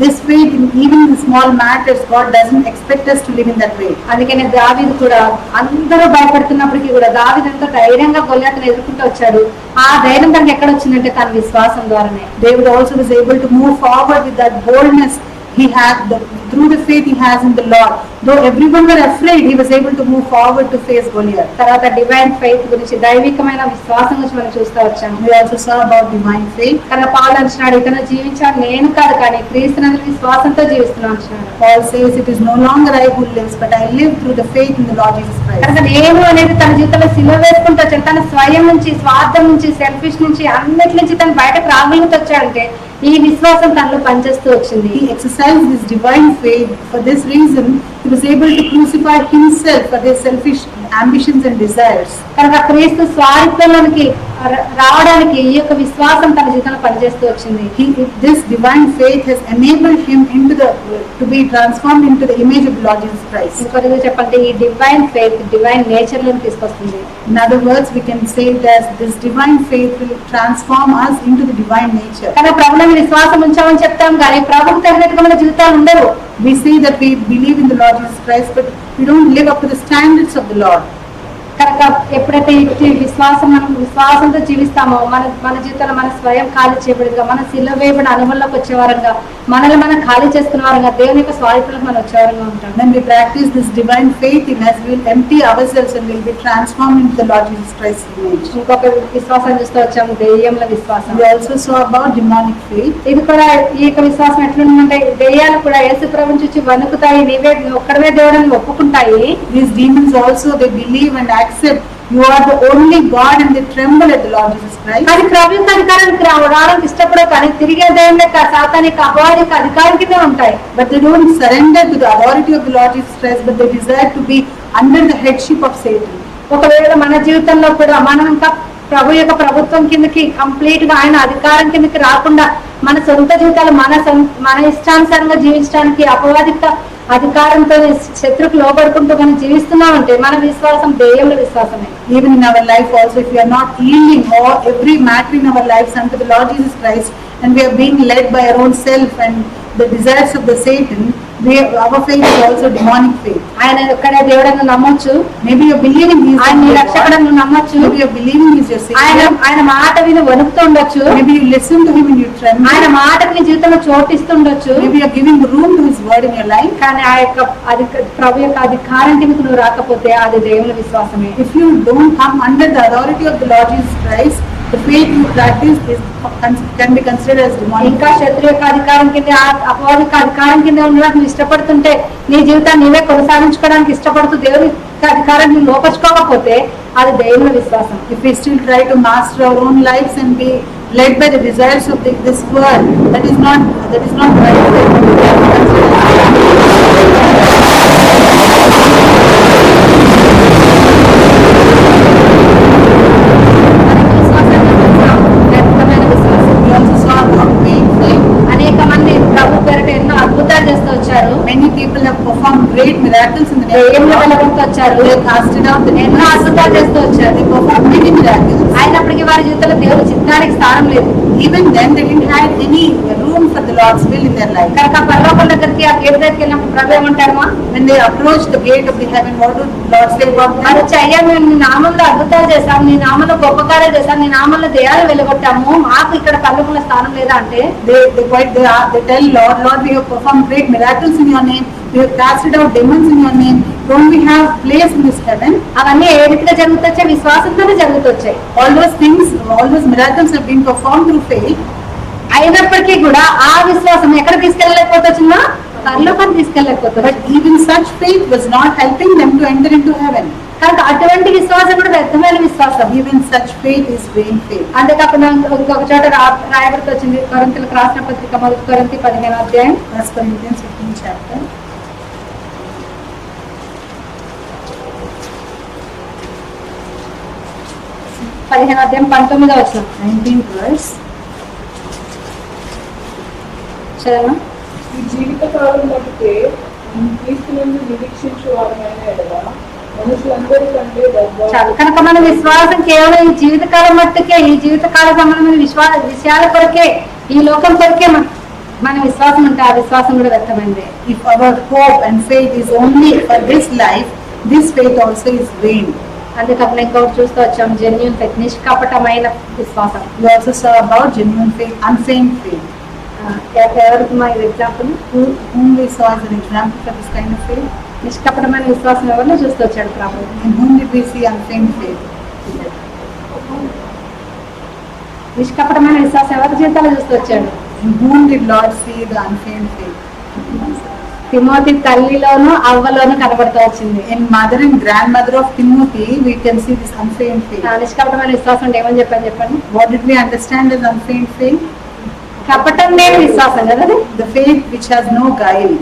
this faith even in small matters. God doesn't expect us to live in that way. అందుకనే దావీదు కూడా అందరూ భయపడుతున్నప్పటికీ కూడా దావీదు ఎంతో ధైర్యంగా గొల్లియాతును ఎదుర్కొంటూ వచ్చాడు. ఆ ధైర్యం తనకి ఎక్కడ వచ్చిందంటే తన విశ్వాసం ద్వారానే. David also was able to move forward with that boldness he had through the faith he has in the Lord. Though everyone were afraid, he was able to move forward to face Goliath. తర్వాత డివైన్ ఫెయిత్ గురించి, దైవికమైన విశ్వాసం గురించి మనం చూస్తూ వచ్చాము. We also saw about divine faith. కనుక పౌలు అంటున్నాడు, ఇతను జీవించాడు నేను కాదు, కానీ క్రీస్తునందు విశ్వాసంతో జీవిస్తున్నాను అంటున్నాడు. Paul says, it is no longer I who lives, but I live through the faith in the Lord Jesus Christ. కనుక నేను అనేది తన జీవితంలో సిలువ వేసుకుంటూ వచ్చాడు. తన స్వయం నుంచి, స్వార్థం నుంచి, సెల్ఫిష్ నుంచి, అన్నిటి నుంచి తను బయటకు రాగలుగుతూ వచ్చాడంటే ఈ విశ్వాసం తనలో పనిచేస్తూ వచ్చింది. He exercised his divine faith. For this reason, he was able to crucify himself for their selfish ambitions and desires. కనుక క్రీస్తు స్వార్థంలోనికి రావడానికి ఈ యొక్క విశ్వాసం తన జీవితంలో పనిచేస్తూ వచ్చింది. This divine faith has enabled him to be transformed into the image of the Lord Jesus Christ. ఇంకొకరిగా చెప్పాలంటే ఈ డివైన్ ఫెయిత్ డివైన్ నేచర్ లోకి తీసుకొస్తుంది. In other words, we can say that this divine faith will transform us into the divine nature. కానీ ప్రభువుని విశ్వాసం ఉంచామని చెప్తాం, కానీ ప్రభువుకు తగినట్టుగా మన జీవితాలు ఉండవు. We say that we believe in the Lord Jesus Christ, but we don't live up to the standards of the Lord. కనుక ఎప్పుడైతే ఈ విశ్వాసం మనం విశ్వాసంతో జీవిస్తామో మన జీవితంలో మన స్వయం ఖాళీ చేయబడిగా, మన సిలువ వేయబడిన అనుభవంలోకి వచ్చే వారంగా, మనల్ని మనం ఖాళీ చేసుకున్న వారంగా, దేవుని యొక్క స్వార్థలకు మనం వచ్చే వారంగా ఉంటాం. When we practice this divine faith in us, we will empty ourselves and we will be transformed into the Lord Jesus Christ's image. ఇంకొక విశ్వాసం చూస్తూ వచ్చాము, దెయ్యంల విశ్వాసం. We also saw about demonic faith. ఇది కూడా ఈ యొక్క విశ్వాసం ఎట్లుందంటే, దెయ్యాలు కూడా యేసు ప్రభువుని చూసి వణుకుతాయి, నీవే ఒక్కడవే దేవుడని ఒప్పుకుంటాయి. These demons also, they believe and accept you are the only God and they tremble at the Lord Jesus Christ. కానీ ప్రభు యొక్క అధికారానికి రావడానికి ఇష్టపడవు, కానీ తిరిగే దెయ్యం యొక్క సాతానిక అపవాదిక అధికారం కింద ఉంటాయి. But they don't surrender to the authority of the Lord Jesus Christ, but they desire to be under the headship of Satan. ఒకవేళ మన జీవితంలో కూడా మనం ఇంకా ప్రభు యొక్క ప్రభుత్వం కిందకి కంప్లీట్ గా, ఆయన అధికారం కిందకి రాకుండా మన సొంత జీవితాలు మన ఇష్టానుసారంగా జీవించడానికి, అపవాదిక అధికారంతో శత్రుకు లోబడుకుంటూ మనం జీవిస్తున్నామంటే మన విశ్వాసం దేవుని విశ్వాసమే. Even in our life also, if we are not yielding or every matter in our lives unto the Lord Jesus Christ, and we are being led by our own self and the desires of the Satan, our faith is also demonic faith. ఆయన ఒక్కడే దేవుడని నమ్మొచ్చు, Maybe you're believing He is ఆయన నీ your God. రక్షకుడని నమ్మొచ్చు, Maybe you're believing He is your ఆయన Savior. ఆయన మాట విని వణుకుతూ ఉండొచ్చు, Maybe you listen to Him and you tremble. ఆయన మాటకు నీ జీవితంలో చోటిస్తుండొచ్చు. Maybe you're giving room to His word in your life. కానీ ఆ యొక్క ప్రభు యొక్క అధికారం కిందకు నువ్వు రాకపోతే అది దేవుని విశ్వాసమే. If you don't come under the authority of the Lord Jesus Christ, the faith you practice can be considered as demonic. ఇంకా శత్రు యొక్క అధికారం కింద అపవాది యొక్క అధికారం కింద ఉండడానికి నువ్వు ఇష్టపడుతుంటే, నీ జీవితాన్ని నీవే కొనసాగించుకోవడానికి ఇష్టపడుతూ దేవుని అధికారాన్ని లోపరుచుకోకపోతే అది దేవుని విశ్వాసం. If we still try to master our own lives and be led by the desires of this world, that is not వ్యర్థమైన విశ్వాసం. We also saw about faith. అనేక మంది ప్రభు పేరిట ఎన్నో అద్భుతాలు చేస్తూ వచ్చారు, Many people have performed great miracles in the name of దేవుని God. వెలుగుతూ వచ్చారు, They casted out the ఎన్నో demons. అద్భుతాలు చేస్తూ వచ్చారు. They performed many miracles. అయినప్పటికీ వారి జీవితంలో దేవుని చిత్తానికి స్థానం లేదు. Even then, they didn't have any room for the Lord's will in their life. కనుక పరలోకం దగ్గరికి ఆ గేట్ దగ్గరికి వెళ్ళినప్పుడు ప్రభు ఏమంటారమ్మా, When they approached the gate of the heaven, what did Lord say about అది them? చెయ్య, మేము నీ నామంలో అద్భుతాలు చేశాము, నీ నామంలో గొప్ప కార్యాలు చేశాము, నీ నామంలో దేయాలు వెలుగొట్టాము, మాకు ఇక్కడ పరలోకంలో స్థానం లేదా అంటే, They tell Lord, we have performed great miracles in your name. We have casted out demons in your name. Don't we have place in this heaven? అవన్నీ ఏ రీతిగా జరుగుతొచ్చాయి? విశ్వాసంతోనే జరుగుతొచ్చాయి. All those things, all those miracles have been performed through faith. అయినప్పటికీ కూడా ఆ విశ్వాసం ఎక్కడ తీసుకెళ్ళలేకపోతుందా? పరలోకాన్ని తీసుకెళ్ళలేకపోతుంది. But even such faith was not helping them to enter into heaven. కనుక అటువంటి విశ్వాసం కూడా వ్యర్థమైన విశ్వాసం. Even such faith is vain faith. అంతేకాకుండా ఇంకొక చోట రాయబడుతూ వచ్చింది, కొరింథీయులకు రాసిన పత్రిక 1 కొరింథీ 15వ అధ్యాయం 1 Corinthians 15 chapter. 15వ అధ్యాయం 19వ వచనం 19th verse. చదవనా? ఈ జీవితకాలం బట్టితే క్రీస్తునందు నిరీక్షించు వారమైన ఎడల మనుషులందరికంటే గొప్ప. చాలు. కనుక మన విశ్వాసం కేవలం ఈ జీవితకాలం మట్టుకే, ఈ జీవితకాల సంబంధమైన విషయాల కొరకే, ఈ లోకం కొరకే మన విశ్వాసం ఉంటే ఆ విశ్వాసం కూడా వ్యర్థమైంది. If our hope and faith is only for this life, this faith also is vain. అందుకప్పుడు ఇంకొకటి చూస్తూ వచ్చాం, జెన్యూన్ ఫెయిత్, నిష్కపటమైన విశ్వాసం. We also saw about genuine faith, unfeigned faith. ఎవరికి మా ఇది example? Whom we saw as an example for this kind of faith? నిష్కపటమైన విశ్వాసం ఎవరిని చూస్తూ వచ్చాడు ప్రభు? In whom did we see unfeigned faith? నిష్కపటమైన విశ్వాసం ఎవరి జీవితాలు చూస్తూ వచ్చాడు? In whom did Lord see the unfeigned faith? Timothy తల్లిలోను అవ్వలోను కనబడుతూ వచ్చింది. In mother and grandmother of Timothy, we can see this unfeigned faith. నిష్కపటమైన విశ్వాసం అంటే ఏమని చెప్పండి? What did we understand as unfeigned faith? కపటం లేని విశ్వాసం కదా అది. The faith which has no guile.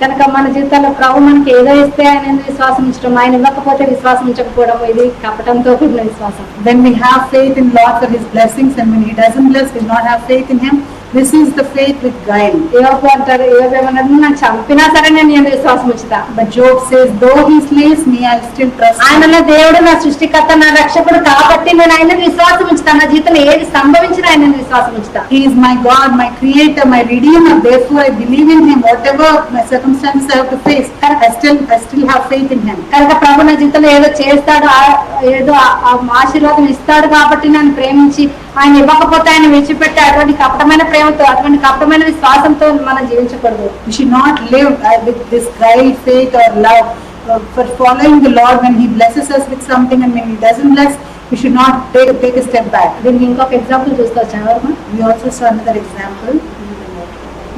కనుక మన జీవితాల్లో ప్రభు మనకి ఏదో ఇస్తే ఆయన ఎందుకు విశ్వాసం ఉంచడం, ఆయన ఇవ్వకపోతే విశ్వాసం ఉంచకపోవడం, ఇది కపటంతో కూడిన విశ్వాసం. When we have faith in Lord for His blessings, and when He doesn't bless, we do not have faith in Him. This is the faith with guile. యోబు అంటారు, యోబు ఏమన్నాడు, నన్ను చంపినా సరే నేను విశ్వాసం ఉంచుతా. But Job says, though He slays me, I'll still trust Him. ఆయన దేవుడు, నా సృష్టికర్త, నా రక్షకుడు కాబట్టి నేను ఆయన విశ్వాసం ఉంచుతా. నా జీవితంలో ఏది సంభవించినా ఆయన విశ్వాసం ఉంచుతా. He is my God, my Creator, my Redeemer. Therefore, I believe in Him. Whatever my circumstances I have to face, I still have faith in Him. కనుక ప్రభు నా జీవితంలో ఏదో చేస్తాడు, ఏదో ఆశీర్వాదం ఇస్తాడు కాబట్టి నన్ను ప్రేమించి, ఆయన ఇవ్వకపోతే ఆయన విడిచిపెట్టి అటువంటి కపటమైన ప్రేమతో, అటువంటి కపటమైన విశ్వాసంతో మనం జీవించకూడదు. We should not live with this guile, faith or love for following the Lord when He blesses us with something, and when He doesn't bless, we should not take a step back. దీనికి ఇంకొక ఎగ్జాంపుల్ చూస్తూ వచ్చాము. We also saw another example.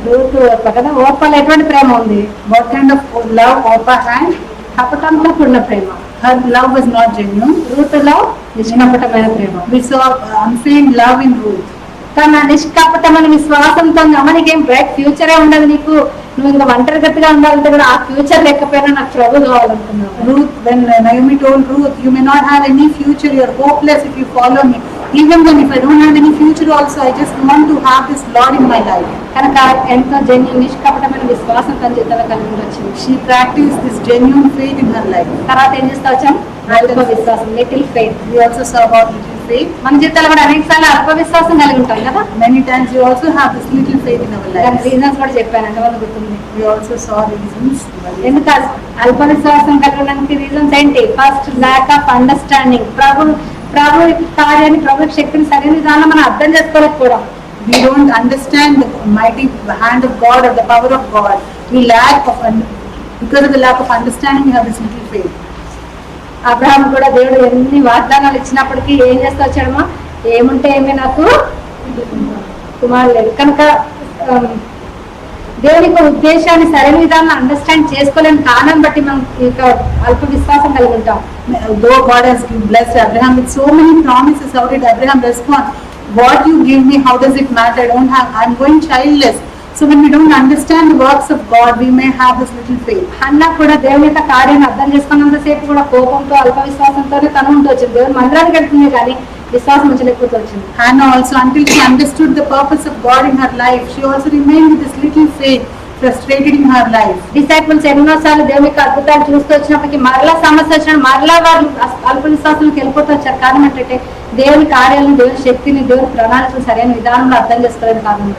Ruth కదా, ఓర్పలో ఎటువంటి ప్రేమ ఉంది? What kind of love Orpah had? కపటంతో కూడిన ప్రేమ. Her love was not genuine. రూతులో నిష్కపటమైన Prema. We saw unfeigned love in Ruth. తన నిష్కపటమైన విశ్వాసంతో మనకేం బ్రైట్ ఫ్యూచరే ఉండదు, నీకు నువ్వు ఇంకా ఒంటరిగతిగా ఉండాలంటే కూడా ఆ ఫ్యూచర్ లేకపోయినా నాకు ప్రభు కావాలనుకున్నావు. Ruth, when Naomi told Ruth, you may not have any future, you are hopeless if you follow me. Even then, if I don't have any future also, I just want to have this Lord in my life. కనుక ఎంతో నిష్కపటమైన నిజమైన విశ్వాసం తన జీవితంలో కలిగి వచ్చింది. She practiced this genuine faith in her life. తర్వాత ఏం చేస్తా వచ్చాం? అల్ప విశ్వాసం, little faith. We also saw about little faith. మన జీవితాల్లో కూడా అనేక సార్లు అల్ప విశ్వాసం కలిగి ఉంటాం కదా. Many times we also have this little faith in our దాని lives. రీజన్స్ కూడా చెప్పాను, ఎంతమంది గుర్తుంది? We also saw reasons. ఎందుకు అల్ప విశ్వాసం కలగడానికి రీజన్స్ ఏంటి? First lack of understanding. ప్రభు కార్యాన్ని, ప్రభు శక్తిని సరైన విధానం మనం అర్థం చేసుకోలేకపోవడం. We don't understand the mighty hand of God or the power of God. Because of the lack of understanding, we have this little faith. Abraham కూడా దేవుడు ఎన్ని వాగ్దానాలు ఇచ్చినప్పటికీ ఏం చేస్తా వచ్చాడమ్మా? ఏముంటే ఏమి, నాకు కుమారుడు లేదు. కనుక దేవుని యొక్క ఉద్దేశాన్ని సరైన విధానం అండర్స్టాండ్ చేసుకోలేని కారణం బట్టి మనం ఇక అల్ప విశ్వాసం కలిగి ఉంటాం. Though God has blessed Abraham with so many promises, how did Abraham respond? What you give me, how does it matter? I'm going childless. So when we don't understand the works of God, we may have this little faith. అన్న కూడా దేవుని యొక్క కార్యాన్ని అర్థం చేసుకున్నంత సేపు కూడా కోపంతో, అల్ప విశ్వాసంతోనే తను ఉంటూ వచ్చింది. దేవుని మందిరానికి వెళ్తుంది కానీ విశ్వాసం ఉంచలేకపోతూ వచ్చింది. Hannah also, until she understood the purpose of God in her life, she also remained with this little faith, frustrated in her life. Disciples ఎన్నోసార్లు దేవుని యొక్క అద్భుతాలు చూస్తూ వచ్చినప్పటికీ మరలా సమస్య వచ్చిన మరలా వారు అల్ప విశ్వాసంలోకి వెళ్ళిపోతూ వచ్చారు. కారణం ఏంటంటే దేవుని కార్యాలను, దేవుని శక్తిని, దేవుని ప్రణాళికను సరైన విధానంలో అర్థం చేసుకోలేని కారణం.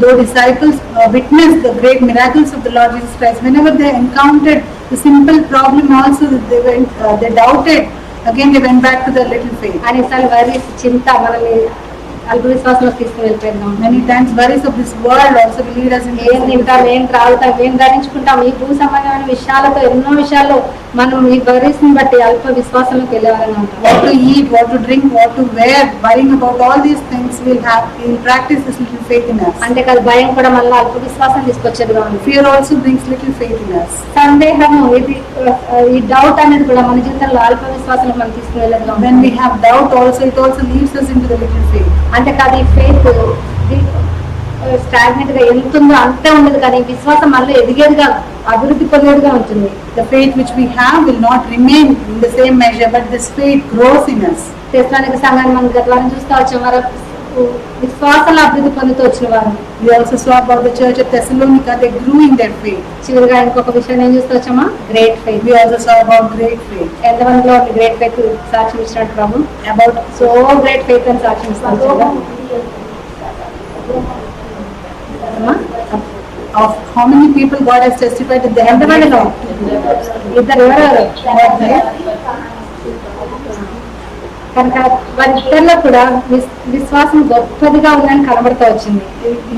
Though disciples witnessed the great miracles of the Lord Jesus Christ, whenever they encountered the simple problem also, they doubted. Again, they went back to their little faith. అనేసార్లు వారి చింత మనల్ని అల్ప విశ్వాసంలో తీసుకుని వెళ్ళిపోయిందాం. Many times worries of this world also will lead us into ఏం తింటాం, ఏం త్రాగుతాం, ఏం ధరించుకుంటాం, ఈ భూ సంబంధమైన విషయాలతో ఎన్నో విషయాల్లో మనం ఈ వరీస్ ని బట్టి అల్ప విశ్వాసంలోకి వెళ్ళేవారని ఉంటాం. what to eat, what to drink, what to wear, worrying about all these things, we'll practice this little faith in us. అంతేకాదు భయం కూడా మళ్ళీ అల్ప విశ్వాసం తీసుకొచ్చేదిగా ఉంది. Fear also brings little faith in us. సందేహము, ఇది ఈ డౌట్ అనేది కూడా మన జీవితంలో అల్ప విశ్వాసం మనం తీసుకుని వెళ్ళేదిగా ఉంది. When we have doubt also, it also leads us into the little faith. అంతేకాదు ఈ ఫెయిత్ స్టాగ్నెంట్ గా ఎంతుందో అంతే ఉండదు, కానీ విశ్వాసం మళ్ళీ ఎదిగేదిగా, అభివృద్ధి పొందేదిగా ఉంటుంది. The faith which we have will not remain in the same measure, but this faith grows in us. తెస్సలోనిక సంఘాన్ని మనం గత వారం చూస్తూ వచ్చాం. వారు విశ్వాసంలో అభివృద్ధి పొందుతూ వచ్చిన వారు. We also saw about the church of Thessalonica, they grew in their faith. చివరిగా ఇంకొక విషయం ఏం చూస్తూ వచ్చామా? Great faith. We also saw about great faith. ఎంతమందిలో గ్రేట్ ఫెయిత్ సాక్ష్యం ఇచ్చినట్టు ప్రభు? About సో గ్రేట్ ఫెయిత్ అని సాక్ష్యం ఇస్తాను. of how many people God has testified that they have ఎంతమంది great ఇద్దరు ఎవరెవరు? కనుక వారిద్దరిలో కూడా విశ్వాసం గొప్పదిగా ఉందని కనబడుతూ వచ్చింది.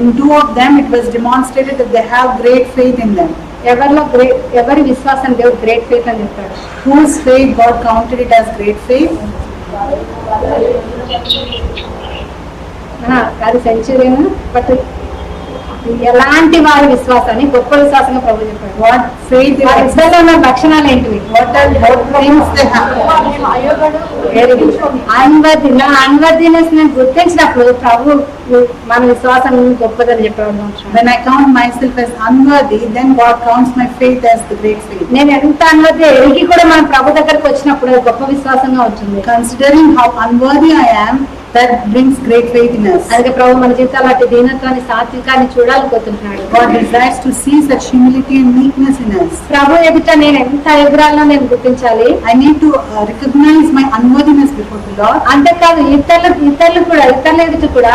In two of them it was demonstrated that they have great faith in them. ఎవరి విశ్వాసం దేవుడు గ్రేట్ ఫెయిత్ అని చెప్తాడు. Whose faith God counted it as great faith? అది సెంచురీన్. బట్ ఎలాంటి వారి విశ్వాసాన్ని గొప్ప విశ్వాసంగా ప్రభు చెప్పాడు. What faith they have? వారిద్దరిలో ఉన్న లక్షణాలు ఏంటివి? What things they have? అన్వర్దినెస్ నేను గుర్తించినప్పుడు ప్రభు మన విశ్వాసం గొప్పదని చెప్పాడు. When I count myself as unworthy, then God counts my faith as the great faith. నేను ఎంత అన్వర్ది ఎరిగి కూడా మన ప్రభు దగ్గరకు వచ్చినప్పుడు అది గొప్ప విశ్వాసంగా ఉంటుంది. Considering how unworthy I am, that brings great faith in us. అందుకే ప్రభు మన జీవితాల్లో అట్టి దీనత్వాన్ని, సాత్వికాన్ని చూడాలనుకుంటున్నాడు. God desires to see such humility and meekness in us. ప్రభు ఎదుట నేను ఎంత ఎదురాలో నేను గుర్తించాలి. I need to recognize my unworthiness before the Lord. అంతేకాదు ఇతరుల ఎదుట కూడా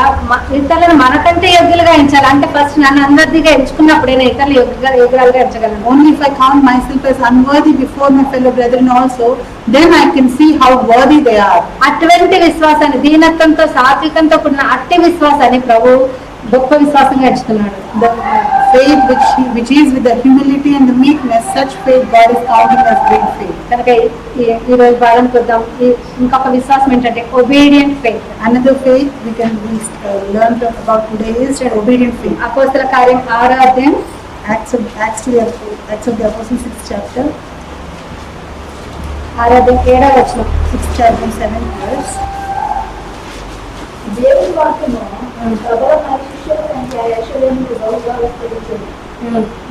ఇతరులను మనకంటే యోగ్యులుగా ఎంచాలి. అంటే ఫస్ట్ నన్ను అన్వర్దిగా ఎంచుకున్నప్పుడే నేను ఇతరులు యోగ్యులుగా ఎంచగలను. Only if I count myself as unworthy before my fellow brethren also, then I can see how worthy they are. అటువంటి విశ్వాసాన్ని, దీనత్వంతో, సాత్వికంతో కూడిన అట్టి విశ్వాసాన్ని ప్రభు గొప్ప విశ్వాసంగా ఎంచుతున్నాడు. The faith which is with the humility and the meekness, such faith God is counting as great faith. కనుక ఈ రోజు భాగం చూద్దాం. ఇంకొక విశ్వాసం ఏంటంటే obedient faith. Another faith we can learn about today is obedient faith. అపోస్తల కార్యం 6వ అధ్యాయం, Acts of the Apostles 6th chapter, 6వ అధ్యాయం 7వ వచనం. 6th chapter 7th verse. దేవుని వాక్యము ప్రబల పరిశుద్ధ సంఖ్య యెరూషలేముకు బహుగా విస్తరించింది.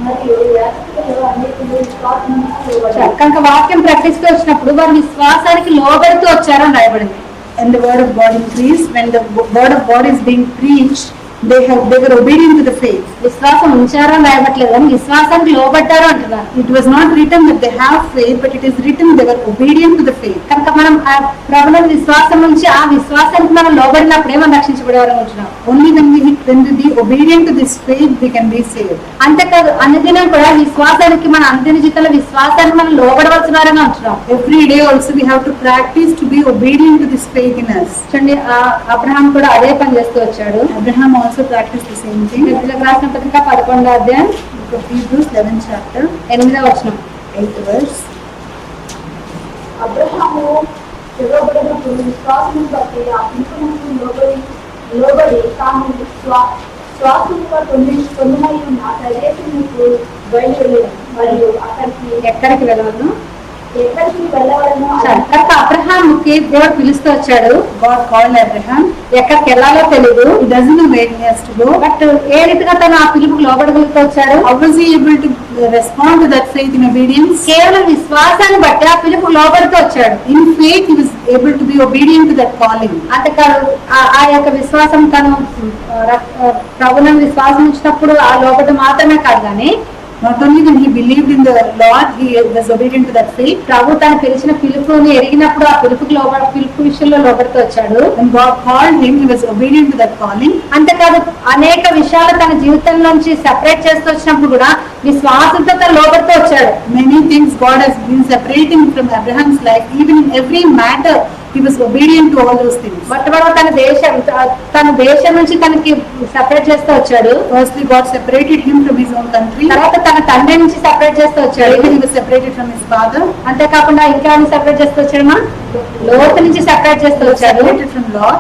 మరియు యాజకులలో అనేకులు విశ్వాసమునకు కనుక వాక్యం ప్రకటిస్తూ వచ్చినప్పుడు వారు విశ్వాసానికి లోబడుతూ వచ్చారని రాయబడింది. And the word of God increased. When the word of God is being preached, they were obedient to the faith. విశ్వాసం ఉంచారో రాయబట్లేదు కానీ విశ్వాసానికి లోబడ్డారో అంటున్నారు. It was not written that they have faith, but it is written they were obedient to the faith. కనుక మనం ఆ ప్రభువుని విశ్వాసం నుంచి ఆ విశ్వాసానికి మనం లోబడినప్పుడే మనం రక్షించబడేవారం ఉంటున్నాం. Only when we be obedient to this faith, we can be saved. అంతేకాదు అనుదినం కూడా విశ్వాసానికి మన అనుదిన జీవితంలో విశ్వాసానికి మనం లోబడవలసిన వారంగా ఉంటున్నాం. Every day also we have to practice to be obedient to this faith in us. చూడండి అబ్రహాం కూడా అదే పని చేస్తూ వచ్చాడు. Abraham also practiced the same thing. హెబ్రీయులకు రాసిన పత్రిక 11వ అధ్యాయం Book of Hebrews 11th chapter 8వ వచనం. 8th verse. అబ్రహాము పిలువబడినప్పుడు విశ్వాసం బట్టి ఆ పిలుపునకు లోబడి తాను శ్వాసముగా పొందినై ఉన్న ప్రదేశమునకు బయలుదేరాడు మరియు ఎక్కడికి వెళ్ళవలను ఎక్కడికి వెళ్ళవలనో కనుక అబ్రహాంకి దేవుడు పిలుస్తూ వచ్చాడు. God called Abraham. ఎక్కడికి వెళ్ళాలో తెలియదు. He doesn't know where he has to go. But ఏ రీతిగా తను ఆ పిలుపుకి లోబడగలుగుతూ వచ్చాడు? How was he able to respond to that faith in obedience? కేవలం విశ్వాసాన్ని బట్టి ఆ పిలుపుకి లోబడుతూ వచ్చాడు. In faith, he was able to be obedient to that calling. అంతేకాదు ఆ యొక్క విశ్వాసం తను ప్రభువుని విశ్వాసం ఉంచినప్పుడు ఆ లోబడి మాత్రమే కాదు కానీ Not only when he believed in the Lord, he was obedient to that faith. ప్రభు తను పిలిచిన పిలుపుని ఎరిగినప్పుడు ఆ పిలుపు విషయంలో లోబడుతూ వచ్చాడు. When God called him, he was obedient to that calling. అంతేకాదు అనేక విషయాలు తన జీవితంలోంచి సెపరేట్ చేస్తూ వచ్చినప్పుడు కూడా విశ్వాసంతో తను లోబడుతూ వచ్చాడు. Many things God has been separating from Abraham's life. Even in every matter, he was obedient to all those things. మొట్టమొదటి తన దేశం నుంచి తనకి సెపరేట్ చేస్తూ వచ్చాడు. Firstly, God separated him from his own country. తర్వాత తన తండ్రి నుంచి సెపరేట్ చేస్తూ వచ్చాడు. Later, he was separated from his father. అంతేకాకుండా ఇంకా సెపరేట్ చేస్తూ వచ్చాడమ్మా లోతు నుంచి సెపరేట్ చేస్తూ వచ్చాడు. Separated from Lot.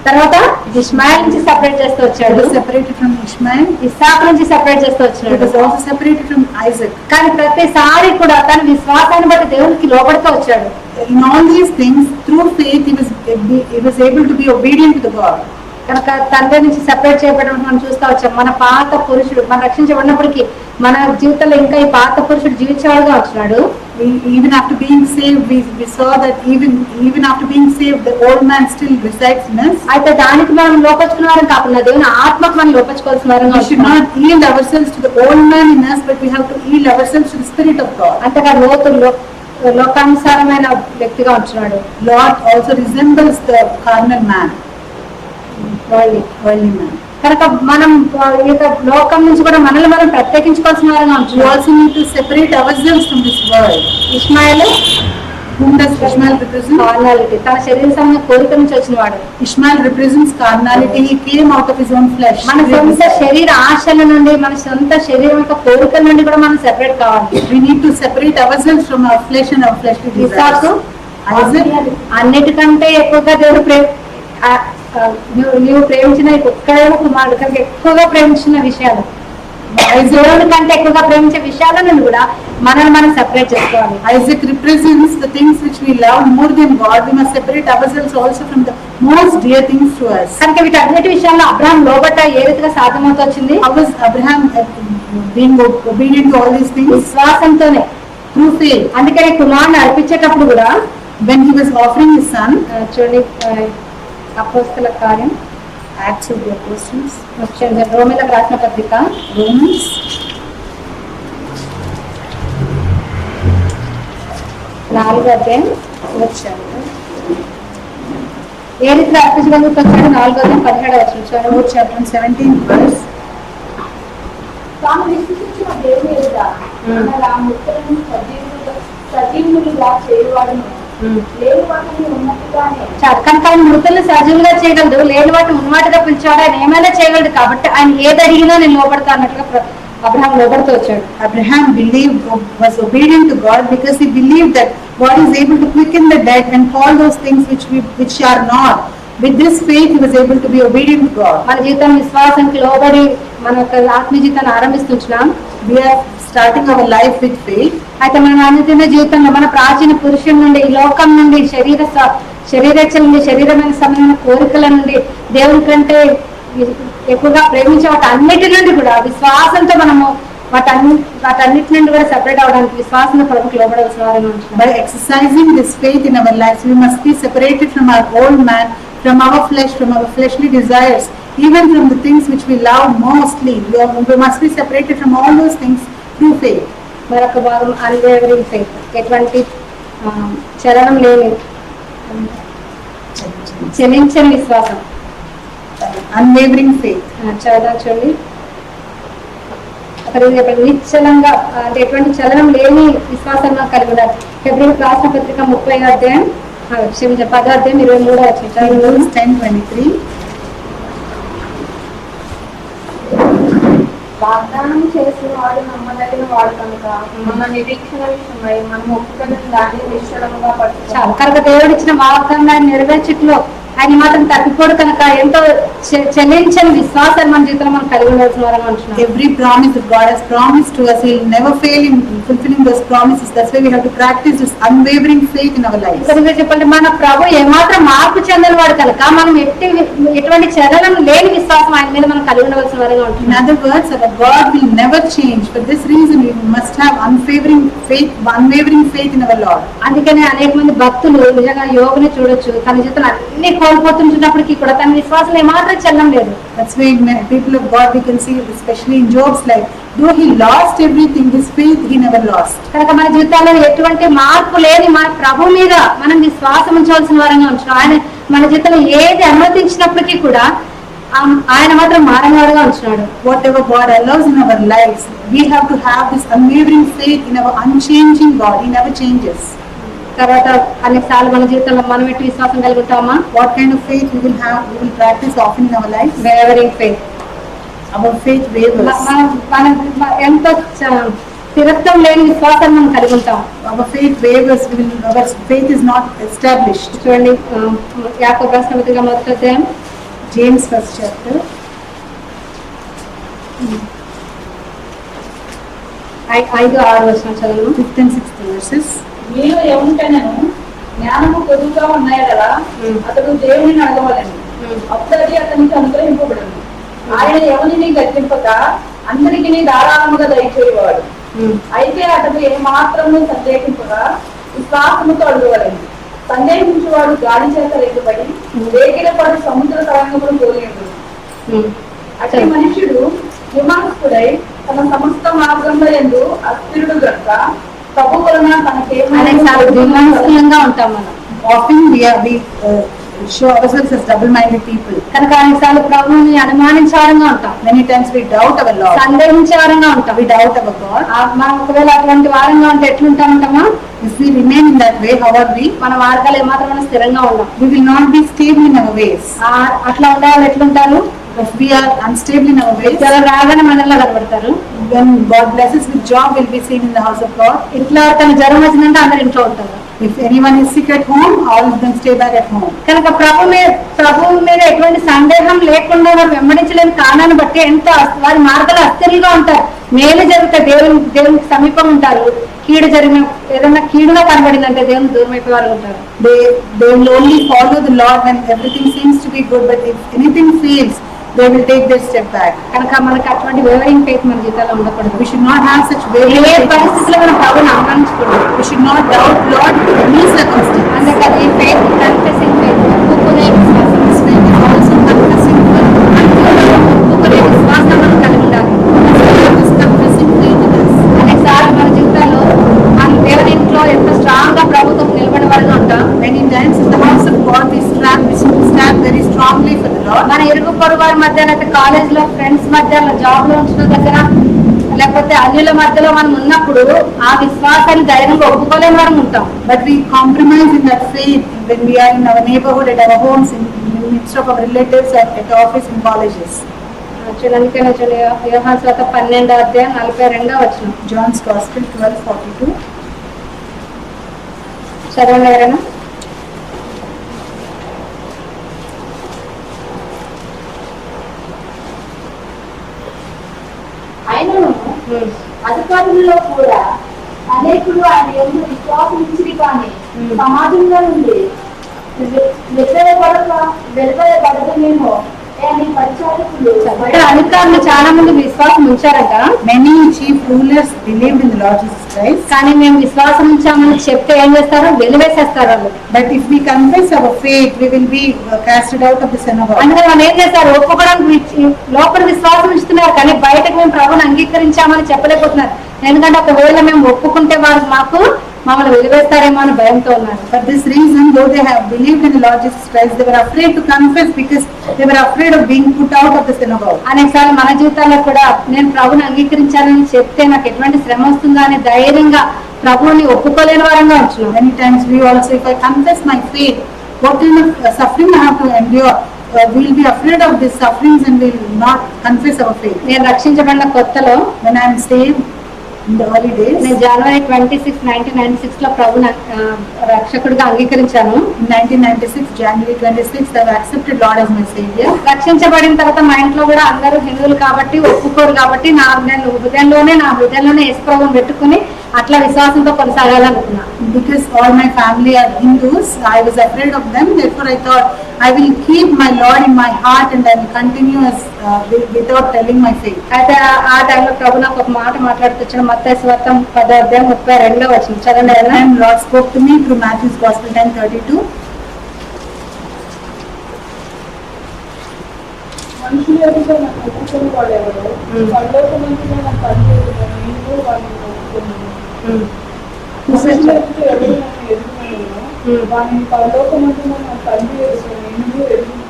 తర్వాత ఇష్మాయిల్ నుంచి సెపరేట్ చేస్తూ He వచ్చాడు. was separated from Ishmael. ఇస్సాకు నుంచి సెపరేట్ చేస్తూ He వచ్చాడు. was also separated from Isaac. కానీ ప్రతిసారి కూడా తన విశ్వాసాన్ని బట్టి దేవునికి లోబడుతూ వచ్చాడు. In all these things, through faith, he was able to be obedient to the God. కనుక తండ్రి నుంచి సెపరేట్ చేయబడడం మనం చూస్తూ వచ్చాం. మన పాత పురుషుడు మనం రక్షించబడినప్పటికీ మన జీవితంలో ఇంకా ఈ పాత పురుషుడు జీవించేవాడుగా వచ్చినాడు. Even after being saved, we saw that even after being saved, the old man still resides in us. అయితే దానికి మనం లోపరుచుకున్న వారం కాకుండా దేవుని ఆత్మకు మనం లోపరుచుకోవాల్సిన వారంగా We should ఉంటున్నాం. not yield ourselves to the old man in us, but we have to yield ourselves to the Spirit of God. అంతగా లోకానుసారమైన వ్యక్తిగా ఉంటున్నాడు. Lot also resembles the carnal man, worldly man. కనుక మనం ఈ యొక్క లోకం నుంచి కూడా మనల్ని మనం ప్రత్యేకించుకోవాల్సిన వారంగా We ఉంటున్నాం. also need to separate ourselves from this world. Ishmael Whom does Ishmael represent? కార్నాలిటీ తన శరీర సంబంధ కోరిక నుంచి వచ్చిన వాడు. Ishmael represents carnality. He came out of his own flesh. మన సొంత శరీర ఆశల నుండి మన సొంత శరీరం యొక్క కోరికల నుండి కూడా మనం సెపరేట్ కావాలి. We need to separate ourselves from our flesh and our fleshly Isaac desires. Isaac, అన్నిటికంటే ఎక్కువగా దేవుడు నీవు ప్రేమించిన ఒక్కడే కుమారుడు కనుక ఎక్కువగా ప్రేమించిన విషయాలు దేవుడి కంటే ఎక్కువగా ప్రేమించే విషయాలను కూడా మనల్ని మనం సెపరేట్ చేసుకోవాలి. Isaac represents the things which we love more than God. We must separate ourselves also from the most dear things to us. కనుక వీటన్నిటి విషయాల్లో అబ్రహాం లోబట్ట ఏ రీతిగా సాధ్యమవుతూ వచ్చింది? How was Abraham being obedient to all these things? విశ్వాసంతోనే, Through faith. అందుకని కుమారుని అర్పించేటప్పుడు కూడా When he was offering his son, చూడండి అపోస్తల కార్యం Acts of the Apostles, రోమీలకు రాసిన పత్రిక Romans, 4వ అధ్యాయం ఏ రీతిలో అర్పించగలుగుతూ వచ్చాడు? 4వ అధ్యాయం 17వ వచనం. 4th chapter and 17th verse. తాను విశ్వసించిన దేవుని ఎదుట అనగా ముక్కలను సజీవులుగా చేయవాడును లేని వాటిని ఉన్నట్టుగానే కనుక ఆయన మృతులను సజీవులుగా చేయగలడు, లేని వాటిని ఉన్నవాటిగా పిలిచాడు. ఆయన ఏమైనా చేయగలడు కాబట్టి ఆయన ఏది అడిగినా నేను లోపడతా అన్నట్లుగా అబ్రహాం లోపడుతూ వచ్చాడు. Abraham was obedient to God because he believed that God is able to quicken the dead and call those things which are not. With this faith, he was able to be obedient to God. మన జీవితం విశ్వాసానికి లోబడి మన యొక్క ఆత్మీయ జీవితాన్ని ఆరంభిస్తున్నాం. We are starting our life with faith. అయితే మన అనుదిన జీవితంలో మన ప్రాచీన పురుషుల నుండి, ఈ లోకం నుండి, శరీరేచ్ఛల నుండి, శరీరమైన సమయమైన కోరికల నుండి, దేవుని కంటే ఎక్కువగా ప్రేమించే వాటి అన్నిటి నుండి కూడా విశ్వాసంతో మనము వాటన్నిటి నుండి కూడా సెపరేట్ అవడానికి విశ్వాసంతో ప్రభుకి లోబడవలసిన వారిని ఉంటున్నాం. By exercising this faith in our lives, we must be separated from our old man, from our flesh, from our fleshly desires, even from the things which we love mostly. We must be separated from all those things through faith. మరొక భాగం అన్వేవరింగ్ ఫెయిత్, ఎటువంటి చలనం లేని చలించని విశ్వాసం. Unwavering faith. చూడండి అక్కడ నిశ్చలంగా అంటే ఎటువంటి చలనం లేని విశ్వాసం కలిగి ఉండాలి. ఫిబ్రవరి రాసిన పత్రిక 30వ అధ్యాయం 10వ అధ్యాయం 23వ వచనం. Hebrews 10:23. వాగ్దానం చేసిన వాడు నమ్మదగిన వాడు కనుక మన నిరీక్షణ విషయమై మనం ఒప్పుకొని దాన్ని నిశ్చలంగా పట్టుకోవాలి. కనుక దేవుడు ఇచ్చిన వాగ్దానాన్ని నెరవేర్చట్లో ఆయన మాత్రం తప్పిపోడు కనుక ఎంతో చెల్లించని విశ్వాసాన్ని మన జీవితంలో మనం కలిగి ఉండాల్సిన వారని అంటున్నాం. Every promise that God has promised to us, He will never fail in fulfilling those promises. That's why we have to practice this unwavering faith in our lives. చెప్పండి, మన ప్రభు ఏమాత్రం మార్పు చెందని వాడు కనుక మనం ఎటువంటి చలనం లేని విశ్వాసం ఆయన మీద మనం కలిగి ఉండవలసిన వారిగా ఉంటున్నాం. In other words, our God will never change. For this reason, we must have unwavering faith in our Lord. అందుకనే అనేక మంది భక్తులు నిజంగా యోగుని చూడొచ్చు, తన జీవితంలో అన్ని కోల్పోతున్నప్పటికీ కూడా తన విశ్వాసం ఏమాత్రం చెల్లం లేదు. That's why people of God we can see, especially in Job's life, though he lost everything, his faith he never lost. కనుక మన జీవితాల్లో ఎటువంటి మార్పు లేని మన ప్రభు మీద మనం విశ్వాసం ఉంచవలసిన వారంగా ఉంటున్నాం. ఆయన మన జీవితంలో ఏది అనుమతించినప్పటికీ కూడా ఆయన మాత్రం మారనివాడుగా ఉంటున్నాడు. Whatever God allows in our lives, we have to have this unwavering faith in our unchanging God. He never changes. తర్వాత అన్నిసార్లు మన జీవితంలో మనం ఎట్టి విశ్వాసం కలిగి ఉంటామా? What kind of faith we will have, we will practice often in our lives? Wavering faith. Our faith wavers. మన ఎంతో స్థిరత్వం లేని విశ్వాసాన్ని మనం కలిగి ఉంటాం. Our faith wavers. Our faith is not established. చూడండి, యాకోబు రాసిన పత్రిక 1వ అధ్యాయం James 1st chapter. 5-6 వచనం చదువు. 5th and 6th verses. మీలో ఏముంటేనను జ్ఞానము కొద్దుగా ఉన్నాయి కదా, అతడు దేవుని అడగవలను, అప్పుడు అది అతనికి అనుగ్రహింపబడను. ఆయన ఎవరిని గర్తింపక అందరికీ ధారాళముగా దయచేయవాడు. అయితే అతడు ఏ మాత్రము సందేహింపగా విశ్వాసముతో అడగవలను. సందేహించేవాడు గాలి చేత రేగుబడి వేగిరపడి సముద్ర తరంగములు పోలేడు. అట్టి మనుషుడు విమర్శకుడై తన సమస్త మార్గంలో ఎందు అస్థిరుడు గనుక ప్రభు వలన తనకేమంగా ఉంటాం మనం. Often we show ourselves as double-minded people. కనుక అనేకసార్లు ప్రభువుని అనుమానించారంగా ఉంటాం. Many times we doubt our Lord. సందేహించారంగా ఉంటాం. We doubt our God. మనం ఒకవేళ అటువంటి వారంగా ఉంటే ఎట్లుంటామంటామా? If we remain in that way, how are we? మన మార్గాలు ఏమాత్రం స్థిరంగా ఉండం. We will not be stable in our ways. అట్లా ఉండే వాళ్ళు ఎట్లుంటారు? If we are unstable in our ways, రాగానే మనలో కనబడతారు. when God blesses with job, will be seen in the house of God. ఇట్లా తన జ్వరం వచ్చిందంటే అందరు ఇంట్లో ఉంటారు. If anyone is sick at home, all of them stay back at home. కనుక ప్రభు మీద ఎటువంటి సందేహం లేకుండా వారు వెంబడించలేని కారణాన్ని బట్టి ఎంత వారి మార్గాలు అస్థిరంగా ఉంటారు. మేలు జరిగితే దేవునికి సమీపం ఉంటారు. కీడు జరిగిన ఏదైనా కీడుగా కనబడిందంటే దేవుని దూరం అయిపోయి ఉంటారు. They will only follow the Lord when everything seems to be good, but if anything fails, they will take their step back. కనుక మనకి అటువంటి వేవరింగ్ ఫెయిత్ మన జీవితంలో ఉండకూడదు. We should not have such wavering faith. పరిస్థితుల్లో మనం ప్రభువుని అనుమానించకూడదు. We should not doubt Lord in any circumstance. అందుకని ఈ ఫెయిత్ కన్ఫెసింగ్ ఫెయిత్, ఒప్పుకునే విశ్వాసం. This faith is also confessing faith. ఒప్పుకునే విశ్వాసం మనం కలిగి ఉండాలి. This confessing faith in us. అనేకసార్లు మన జీవితాల్లో మన దేవుని ఇంట్లో ఎంత స్ట్రాంగ్ గా ప్రభుత్వం నిలబడే వారిగా ఉంటాం. Many times in the house of God we stand very strongly for the Lord. మన ఇరుగు పొరుగు వారి మధ్య, లేకపోతే కాలేజ్ లో ఫ్రెండ్స్ మధ్య, జాబ్ లో ఉంచిన దగ్గర, లేకపోతే అన్యుల మధ్యలో మనం ఉన్నప్పుడు ఆ విశ్వాసాన్ని ధైర్యంగా ఒప్పుకోలేని వారం ఉంటాం. But we compromise in that faith when we are in our neighborhood, at our homes, in midst of our relatives, at office, in colleges. చూడడానికి యోహాను సువార్త 12వ అధ్యాయం 42వ వచనం. John's Gospel 12:42. చదవండి ఎవరైనా. ఆయనను అధికారులలో కూడా అనేకులు ఆయన యందు విశ్వాసం ఉంచిరి కానీ సమాజంలో నుండి వెలువడకనేమో నీ పరిచారకులు ఇక్కడ అధికారులు చాలా మంది విశ్వాసం ఉంచారట. Many chief rulers believed in the Lord Jesus Christ. కానీ మేము విశ్వాసం ఉంచామని చెప్తే ఏం చేస్తారు, వెలివేసేస్తారు వాళ్ళు. But if we confess our faith, we will be casted out of the synagogue. అందుకే వాళ్ళు ఏం చేస్తారు, ఒప్పుకోవడానికి లోపల విశ్వాసం ఉంచుతున్నారు కానీ బయటకు మేము ప్రభుని అంగీకరించామని చెప్పలేకపోతున్నారు. ఎందుకంటే ఒకవేళ మేము ఒప్పుకుంటే వాళ్ళు మమ్మల్ని వెలివేస్తారేమో అని భయంతో ఉన్నారు. For this reason, though they have believed in the Lord Jesus Christ, they were afraid to confess because they were afraid of being put out of the synagogue. అనేకసార్లు మన జీవితాల్లో కూడా నేను ప్రభుని అంగీకరించాలని చెప్తే నాకు ఎటువంటి శ్రమ వస్తుందా అని ధైర్యంగా ప్రభువుని ఒప్పుకోలేని వారంగా ఉంటున్నాం. Many times we also, if I confess my faith, what kind of suffering I have to endure? We will be afraid of these sufferings and we will not confess our faith. నేను రక్షించబడిన కొత్తలో When I am saved in the early days, నేను జనవరి 26, 1996 లో ప్రభుని రక్షకుడిగా అంగీకరించాను. in 1996, January 26th, I have accepted Lord as my Savior. రక్షించబడిన తర్వాత మా ఇంట్లో కూడా అందరూ హిందువులు కాబట్టి ఒప్పుకోరు కాబట్టి నేను హృదయంలోనే యేసు ప్రభువుని పెట్టుకుని అట్లా విశ్వాసంతో కొనసాగాలనుకున్నా. Because all my family are Hindus, I was afraid of them. Therefore, I thought I will keep my Lord in my heart and I will continue as without telling my faith. అయితే ఆ టైంలో ప్రభు నాకు ఒక మాట మాట్లాడుతూ మత్తయి సువార్త 10:32 వచ్చింది, చదవండి. And Lord spoke to me through Matthew's Gospel 10:32. మనుషులు ఎదుట నాకు ఒప్పుకొని వాడేవాడు పరలోకమందున నా తండ్రి ఎదుట నేను వాడిని ఒప్పుకున్నాను. మనుషుల ఎదుట ఎవరు నన్ను ఎదుగుతున్నాను వాడిని పరలోకమందున నా తండ్రి ఎదుట నేను ఎదుగుతున్నాను.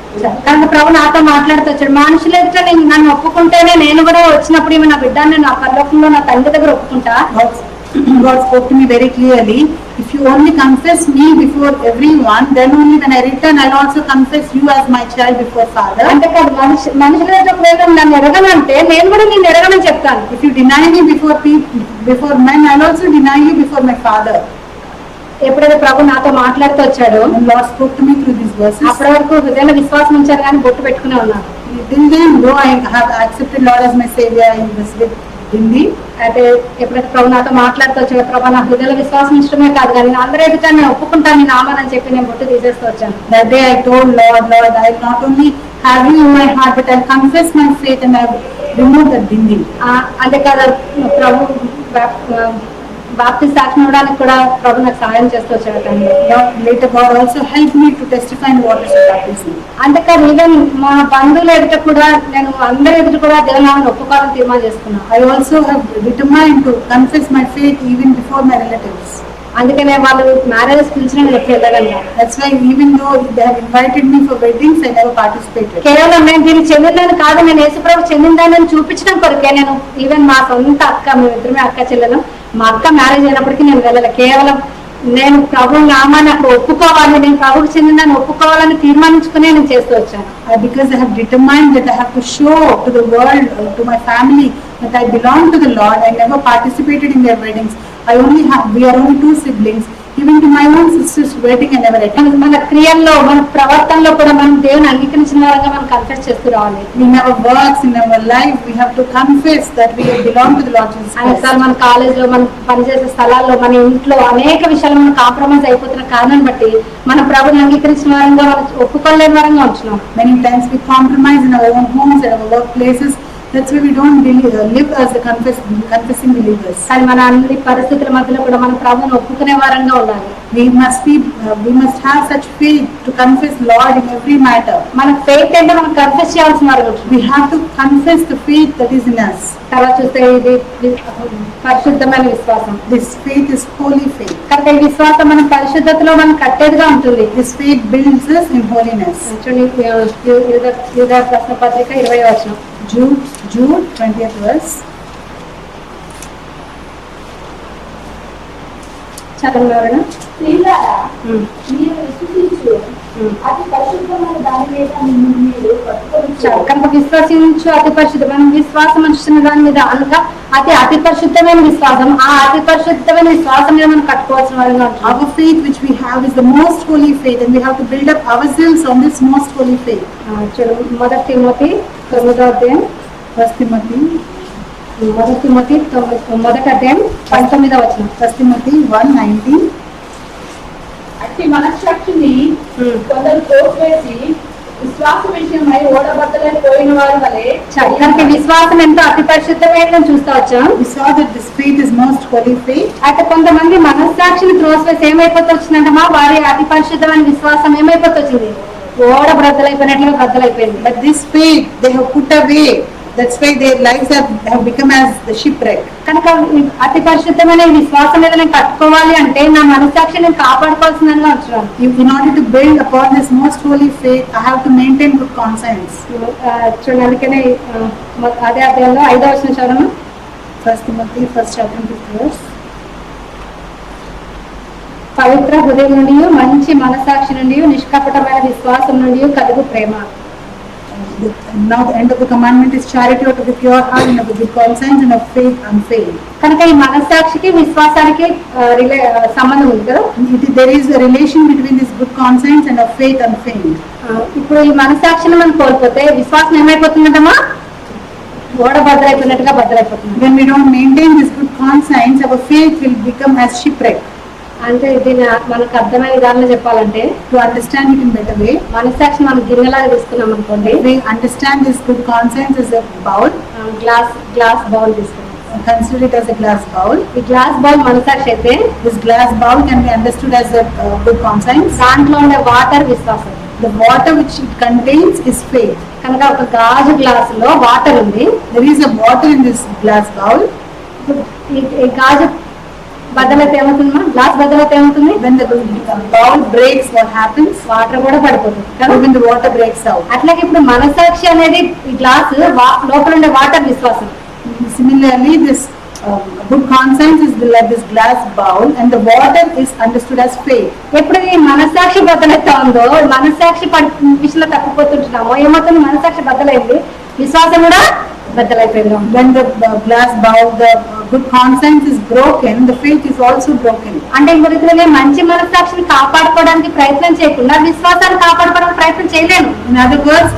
కానీ ప్రభు నాతో మాట్లాడుతూ వచ్చాడు, మనుషులు ఎదుట నన్ను ఒప్పుకుంటేనే నేను కూడా వచ్చినప్పుడు ఈమె నా బిడ్డని నా పరలోకంలో నా తండ్రి దగ్గర ఒప్పుకుంటా. God spoke to me very clearly. If you only confess me before everyone, then only when I return, I'll also confess you as my child before Father. అంటే కాదు, మనుషుల ఎదుట ఒకవేళ నన్ను ఎరగనంటే నేను కూడా నిన్ను ఎరగనని చెప్తాను. If you deny me before men, I'll also deny you before my Father. ఎప్పుడైతే ప్రభు నాతో మాట్లాడుతూ వచ్చాడు, And Lord spoke to me through these verses. అప్పటి వరకు హృదయంలో విశ్వాసం ఉంచాను కానీ బొట్టు పెట్టుకునే ఉన్నాను. Till then, though I have accepted Lord as my Savior in this with Hindi, అయితే ఎప్పుడైతే ప్రభు నాతో మాట్లాడుతూ వచ్చాడు, ప్రభు నా హృదయంలో విశ్వాసం ఉంచడమే కాదు కానీ అందరూ ఎదుట నేను ఒప్పుకుంటాను నీ నామానని చెప్పి నేను బొట్టు తీసేస్తూ వచ్చాను. that day I told Lord, I will not only have you in my heart, but I'll confess my faith and I will remove that Hindi. అంతే కాదు, ప్రభు బాప్తి సాక్షి ఇవ్వడానికి కూడా ప్రభు నాకు సహాయం చేస్తూ వచ్చాడు. Later God also helped me to testify in the waters of baptism. అంతేకాదు, ఈవెన్ మా బంధువుల ఎదుట కూడా నేను అందరి ఎదుట కూడా దేవుని ఒప్పుకోవాలని తీర్మానం చేసుకున్నాను. I also have determined to confess my faith even before my relatives. అందుకనే వాళ్ళు మ్యారేజెస్ పిలిచిన నేను ఎప్పుడు వెళ్ళగలను. That's why even though they have invited me for weddings, I never participated. కేవలం నేను దీనికి చెందిందని కాదు, నేను యేసుప్రభు చెందిందని చూపించడం కొరకే. నేను ఈవెన్ మా సొంత అక్క, మేమిద్దరమే అక్క చెల్లెలు, మా అక్క మ్యారేజ్ అయినప్పటికీ నేను వెళ్ళలే. కేవలం నేను ప్రభు నామాన్ని అక్కడ ఒప్పుకోవాలి, నేను ప్రభుకి చెందిందని ఒప్పుకోవాలని తీర్మానించుకునే నేను చేస్తూ వచ్చాను. Because I have determined that I have to show to the world, to my family, that I belong to the Lord. I never participated in their weddings. We are only two siblings. Even to my own sister's wedding, I never attended. మన క్రియల్లో, మన ప్రవర్తనలో కూడా మనం దేవుని అంగీకరించిన వారంగా మనం కన్ఫెస్ చేస్తూ రావాలి. In our works, in our life, we have to confess that we belong to the Lord Jesus Christ. అనేకసార్లు మన కాలేజీలో, మన పనిచేసే స్థలాల్లో, మన ఇంట్లో అనేక విషయాలు మనం కాంప్రమైజ్ అయిపోతున్న కారణాన్ని బట్టి మన ప్రభుని అంగీకరించిన వారంగా, మనం ఒప్పుకోలేని వారంగా ఉంటున్నాం. Many times we compromise in our own homes and our workplaces. That's why we don't live as the confessing believers. కానీ మన అన్ని పరిస్థితుల మధ్యలో కూడా మన ప్రభుని ఒప్పుకునే వారంగా ఉండాలి. We must have such faith to confess Lord in every matter. మన ఫెయిత్ అంటే మనం కన్ఫెస్ చేయాల్సిన వారు. We have to confess the faith that is in us. తర్వాత చూస్తే ఇది పరిశుద్ధమైన విశ్వాసం. This faith is holy faith. కనుక ఈ విశ్వాసం మన పరిశుద్ధతలో మనం కట్టేదిగా ఉంటుంది. This faith builds us in holiness. చూడండి, యూదా ప్రశ్న పత్రిక 20వ వచనం, Jude 20th verse. చదవగలరా? స్త్రీలారా, మీరు విశ్వసించు అతి పరిశుద్ధమైన దాని మీద మీరు పట్టుకొని కనుక విశ్వసించు అతి పరిశుద్ధం. మనం విశ్వాసం అనుష్ఠించిన దాని మీద అనగా అతి పరిశుద్ధమైన విశ్వాసం. ఆ అతి పరిశుద్ధమైన విశ్వాసం మీద మనం కట్టుకోవాల్సిన వారంగా ఉంటాం. Our faith which we have is the most holy faith, and we have to build up ourselves on this most holy faith. చూడు, 1 తిమోతి 9వ అధ్యాయం, 1 Timothy 1 అధ్యాయం 19వ వచనం. 1 Timothy 1:19. అట్టి మనస్సాక్షిని కొందరు కోసివేసి విశ్వాస విషయమై ఓడబద్దలని పోయిన వారి వలె చక్కటి విశ్వాసం ఎంతో అతి పరిశుద్ధమైనదని చూస్తా వచ్చాం. We saw that this faith is most holy faith. అయితే కొంతమంది మనస్సాక్షిని త్రోసివేసి ఏమైపోతూ వచ్చిందంటమా, వారి అతి పరిశుద్ధమైన విశ్వాసం ఏమైపోతూ వచ్చింది, ఓడ బ్రద్దలైపోయినట్లుగా బ్రద్దలైపోయింది. But this faith they have put away. That's why their lives have become as the shipwreck. కనుక ఈ అతి పరిశుద్ధమైన ఈ విశ్వాసం మీద నేను కట్టుకోవాలి అంటే నా మనస్సాక్షి నేను కాపాడుకోవాల్సిందని అంటున్నాను. In order to build upon this most holy faith, I have to maintain good conscience. చూడండి, అందుకనే అదే అధ్యాయంలో 5వ వచనం చదవను. 1 Timothy 1st chapter 5th verse. పవిత్ర హృదయం నుండి, మంచి మనసాక్షి నుండి, నిష్కపటమైన విశ్వాసం నుండి కలుగు ప్రేమ. Now the end of the commandment is charity out of the pure heart and of the good conscience and of faith unfeigned. కనుక ఈ మనస్సాక్షికి విశ్వాసానికి సంబంధం ఉంది కదా. There is a relation between this good conscience and of faith unfeigned. ఇప్పుడు ఈ మనస్సాక్షిని మనం కోల్పోతే విశ్వాసం ఏమైపోతుందంటమా, ఓడ బద్దలైపోయినట్టుగా బద్దలైపోతుంది. When we don't maintain this good conscience, our faith will become as shipwreck. అంటే దీన్ని మనకు అర్థమైన విధానంలో చెప్పాలంటే, To understand it in better way, మనస్సాక్షి మనం గిన్నెలాగా తీసుకున్నాం అనుకోండి, we understand this good conscience as a bowl. Glass bowl తీసుకున్నాం. Consider it as a glass bowl. ఈ గ్లాస్ బౌల్ మనస్సాక్షి అయితే This glass bowl can be understood as a good conscience. దాంట్లో ఉండే వాటర్ విశ్వాసం. The water which it contains is faith. కనుక ఒక గాజు గ్లాసులో వాటర్ ఉంది. There is a water in this glass bowl. ఈ గాజు బద్దలైతే ఏమవుతుందమ్మా, గ్లాస్ బద్దలైతే ఏమవుతుంది, When the bowl breaks, what happens? Water కూడా పడిపోతుంది కదా. When the water breaks out. అట్లాగే ఇప్పుడు మనస్సాక్షి అనేది ఈ గ్లాస్ లోపల ఉండే వాటర్ విశ్వాసం. Similarly, this good conscience is like this glass bowl, and the water is understood as faith. ఎప్పుడు ఈ మనస్సాక్షి బద్దలైతా ఉందో, మనస్సాక్షి విషయంలో తప్పిపోతుంటున్నామో ఏమవుతుంది, మనస్సాక్షి బద్దలైంది, విశ్వాసం కూడా బద్దలైపోయింది. When the glass bowl, the good conscience is broken, the faith is also broken. అంటే ఇంకొకరిలోనే మంచి మనస్సాక్షిని కాపాడుకోవడానికి ప్రయత్నం చేయకుండా విశ్వాసాన్ని కాపాడుకోవడానికి ప్రయత్నం చేయలేను. In other words,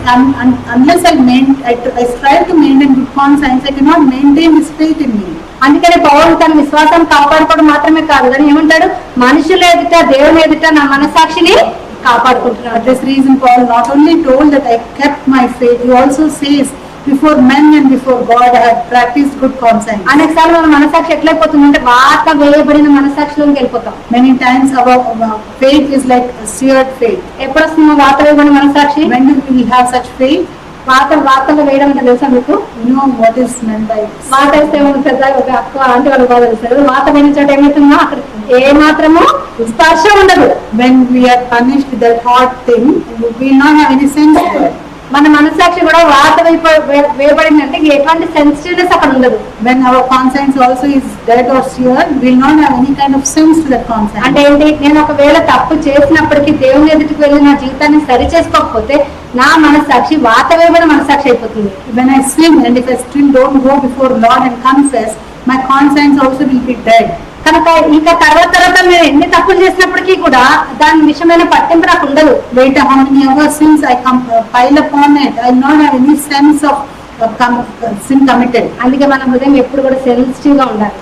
unless I strive to maintain good conscience, I cannot maintain this faith in me. అందుకని పౌలు తన విశ్వాసాన్ని కాపాడుకోవడం మాత్రమే కాదు కానీ ఏమంటాడు, మనుషుల ఎదుట, దేవుని ఎదుట నా మనస్సాక్షిని కాపాడుకుంటున్నాడు. For this reason, Paul not only told that I kept my faith, he also says, before men and before God, I have practiced good conscience. అనేక సార్లు మన మనస్సాక్షి ఎట్లయిపోతుందంటే వాత వేయబడిన మనస్సాక్షిలోకి వెళ్ళిపోతాం. Many times our faith is like a seared faith. ఎప్పుడు వస్తుందో వాత వేయబడిన మనస్సాక్షి? When do we have such faith? వాతలు వేయడం అంటే తెలుసా మీకు? You know what is meant by this? వాత వేస్తే ఏమవుతుంది, ఒక అక్క ఆంటీ వాళ్ళు బాగా తెలుస్తారు. వాత వేయని చోట ఏమవుతుందో అక్కడ ఏ మాత్రము స్పర్శ ఉండదు. When we are punished with that hard thing, we will not have any sense there. మన మనస్సాక్షి కూడా వాత వేయబడిందంటే ఎటువంటి సెన్సిటివ్నెస్ అక్కడ ఉండదు. When our conscience also is dead or seared, we will not have any kind of sense to that conscience. అంటే ఏంటి, నేను ఒకవేళ తప్పు చేసినప్పటికీ దేవుని ఎదుటికి వెళ్ళి నా జీవితాన్ని సరి చేసుకోకపోతే నా మనస్సాక్షి వాత వేయబడిన మనస్సాక్షి అయిపోతుంది. When I sin and if I still don't go before Lord and confess, my conscience also will be dead. కనుక ఇంకా తర్వాత నేను ఎన్ని తప్పులు చేసినప్పటికీ కూడా దాని విషయమైన పట్టింపు నాకు ఉండదు. Later, how many ever sins I pile upon it, I will not have any sense of sin committed. అందుకే మన హృదయం ఎప్పుడు కూడా సెన్సిటివ్ గా ఉండాలి.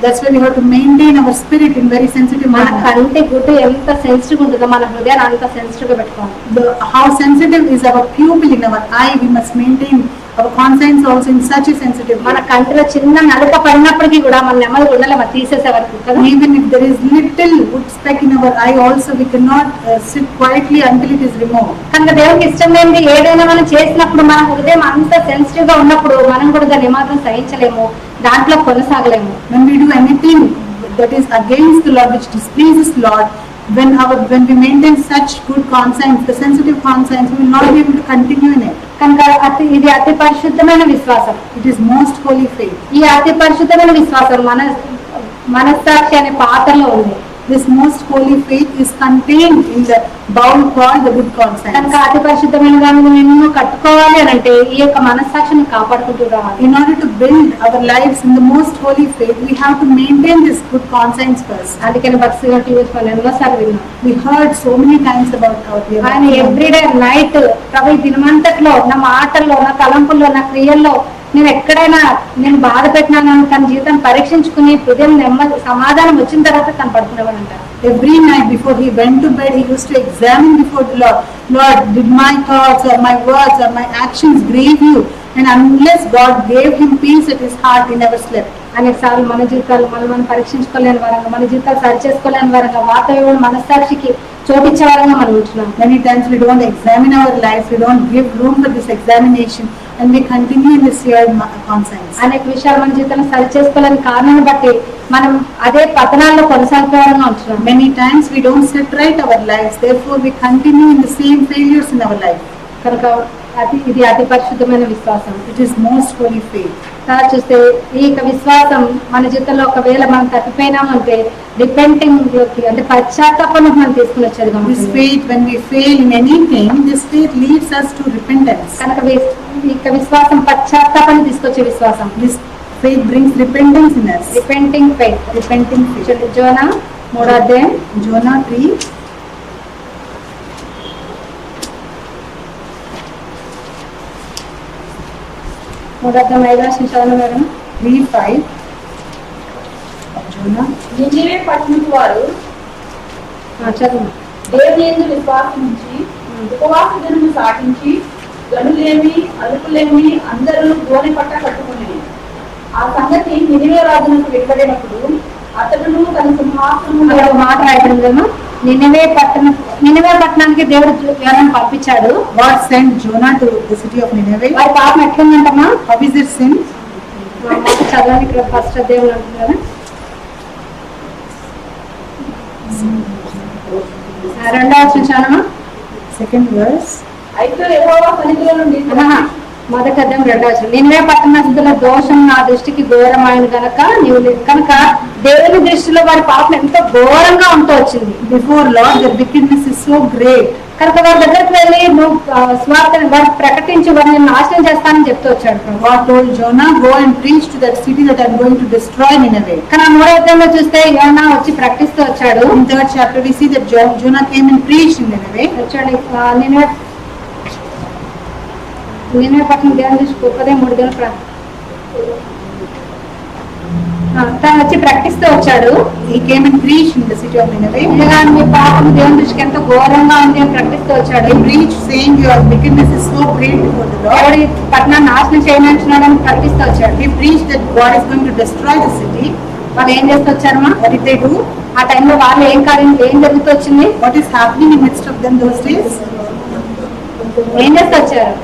That's why we have to maintain our spirit in very sensitive మన manner. కంటి గుడ్డు ఎంత సెన్సిటివ్ ఉంటుందో మన హృదయాన్ని అంత సెన్సిటివ్ గా పెట్టుకోవాలి. How sensitive is our pupil in our eye, we must maintain our conscience also in such a sensitive మన way. కంటిలో చిన్న నలుక పడినప్పటికీ కూడా మన నెమ్మది ఉండలేము తీసేసే వరకు కదా. Even if there is little wood speck in our eye also, we cannot sit quietly until it is removed. కనుక దేవునికి ఇష్టమైనది ఏదైనా మనం చేసినప్పుడు మన హృదయం అంత సెన్సిటివ్ గా ఉన్నప్పుడు మనం కూడా దాన్ని ఏమాత్రం సహించలేము, దాంట్లో కొనసాగలేము. When we do anything that is against the Lord, which displeases Lord, when we maintain such good conscience, the sensitive conscience, we will not be able to continue in it. కనుక ఇది అతి పరిశుద్ధమైన విశ్వాసం. It is most holy faith. ఈ అతి పరిశుద్ధమైన విశ్వాసం మనస్సాక్షి అనే పాత్రలో ఉంది. This most holy faith is contained in the bowl called the good conscience. కనుక అతి పరిశుద్ధమైన దాన్ని నేను కట్టుకోవాలి అని అంటే ఈ యొక్క మనస్సాక్షిని కాపాడుకుంటూ రావాలి. In order to build our lives in the most holy faith, we have to maintain this good conscience first. అందుకని భక్తిగా టీవీ ఎన్నోసార్లు విన్నాం. We heard so many times about our dear ఆయన Lord. ఎవ్రీడే నైట్ ప్రభు ఈ దినమంతట్లో నా మాటల్లో, నా తలంపుల్లో, నా క్రియల్లో నేను ఎక్కడైనా నేను బాధ పెట్టినాను తన జీవితాన్ని పరీక్షించుకుని హృదయం నెమ్మది సమాధానం వచ్చిన తర్వాత తను పడుకునేవాడు అంట. Every night before he went to bed, he used to examine before the Lord. Lord, did my thoughts or my words or my actions grieve you? And unless God gave him peace at his heart, he never slept. అనేక సార్లు మన జీవితాలు మనం పరీక్షించుకోలేని వారంగా, మన జీవితాలు సరి చేసుకోలేని వారంగా, వాతావరణం మనస్సాక్షికి చోటిచ్చే వారంగా మనం ఉంటున్నాం. Many times we don't examine our lives, we don't give room for this examination, and we continue in this year conscience. అనేక విషయాలు మన జీవితంలో సరి చేసుకోలేని కారణాన్ని బట్టి మనం అదే పతనాల్లో కొనసాగిపోయే వారంగా ఉంటున్నాం. Many times we don't set right our lives, therefore we continue in the same failures in our life. కనుక ఇది అతి పరిశుద్ధమైన విశ్వాసం. It is most holy faith. అలా చూస్తే ఈ యొక్క విశ్వాసం మన జీవితంలో ఒకవేళ మనం తప్పిపోయినామంటే రిపెంటింగ్ లోకి అంటే పశ్చాత్తాపం మనం తీసుకుని వచ్చేది. This faith, when we fail in anything, this faith leads us to repentance. కనుక ఈ యొక్క విశ్వాసం పశ్చాత్తాపాన్ని తీసుకొచ్చే విశ్వాసం. This faith brings repentance in us. Repenting faith. Repenting faith. Zona 3వ అధ్యాయం Jonah 3. మూడవ 5 చదవండి మేడం. 3:5 of Jonah. నినివే పట్టణపు వారు చదువు. దేవుని యందు విశ్వాసం ఉంచి ఉపవాస దినము సాగించి గనులేమి అలుపులేమి అందరూ గోనె పట్ట కట్టుకుని ఆ సంగతి నినివే రాజునకు వెలువడినప్పుడు అతడును తన సింహాసనము అక్కడ ఒక మాట రాయడం కదా, నినివే పట్టణానికి దేవుడు యోనాను పంపించాడు. God sent Jonah to the city of Nineveh. వారి పాపం ఎట్లుందంటమ్మా? How is their sin? చదవని ఇక్కడ ఫస్ట్ అధ్యాయం అంటుంది కదా, 2వ వచనం. Second verse. అయితే యెహోవా సన్నిధిలో నుండి మొదటి అధ్యాయం 2వ వచనం. నినివే పట్టణస్థుల దోషం నా దృష్టికి ఘోరమైన గనక కనుక దేవుని దృష్టిలో వారి పాపం ఎంతో ఘోరంగా ఉంటూ వచ్చింది. Before Lord, their wickedness is so great. కనుక వారి దగ్గరికి వెళ్ళి నువ్వు స్వార్థని వారికి ప్రకటించి వారిని నాశనం చేస్తానని చెప్తూ వచ్చాడు. God told Jonah, go and preach to that city that I am going to destroy Nineveh. కానీ 3వ అధ్యాయంలో చూస్తే యోనా వచ్చి ప్రకటిస్తూ వచ్చాడు. In 3rd chapter we see that Jonah came and preached in Nineveh. వచ్చాడు. నినివే పట్టణం దేవుని దృష్టికి గొప్పదే 3 దినాలు తను వచ్చి ప్రకటిస్తూ వచ్చాడు. He came and preached in the city of Nineveh. ఇలా మీ పాపం దేవుని దృష్టికి ఎంతో ఘోరంగా ఉంది అని ప్రకటిస్తూ వచ్చాడు. He preached saying your wickedness is so great before the Lord. దేవుడి పట్టణాన్ని నాశనం చేయనంటున్నాడని ప్రకటిస్తూ వచ్చాడు. He preached that God is going to destroy the city. వాళ్ళు ఏం చేస్తూ వచ్చారమ్మా? What did they do? ఆ టైంలో వాళ్ళు ఏం జరుగుతూ వచ్చింది? What is happening in midst of them those days? ఏం చేస్తూ వచ్చారు?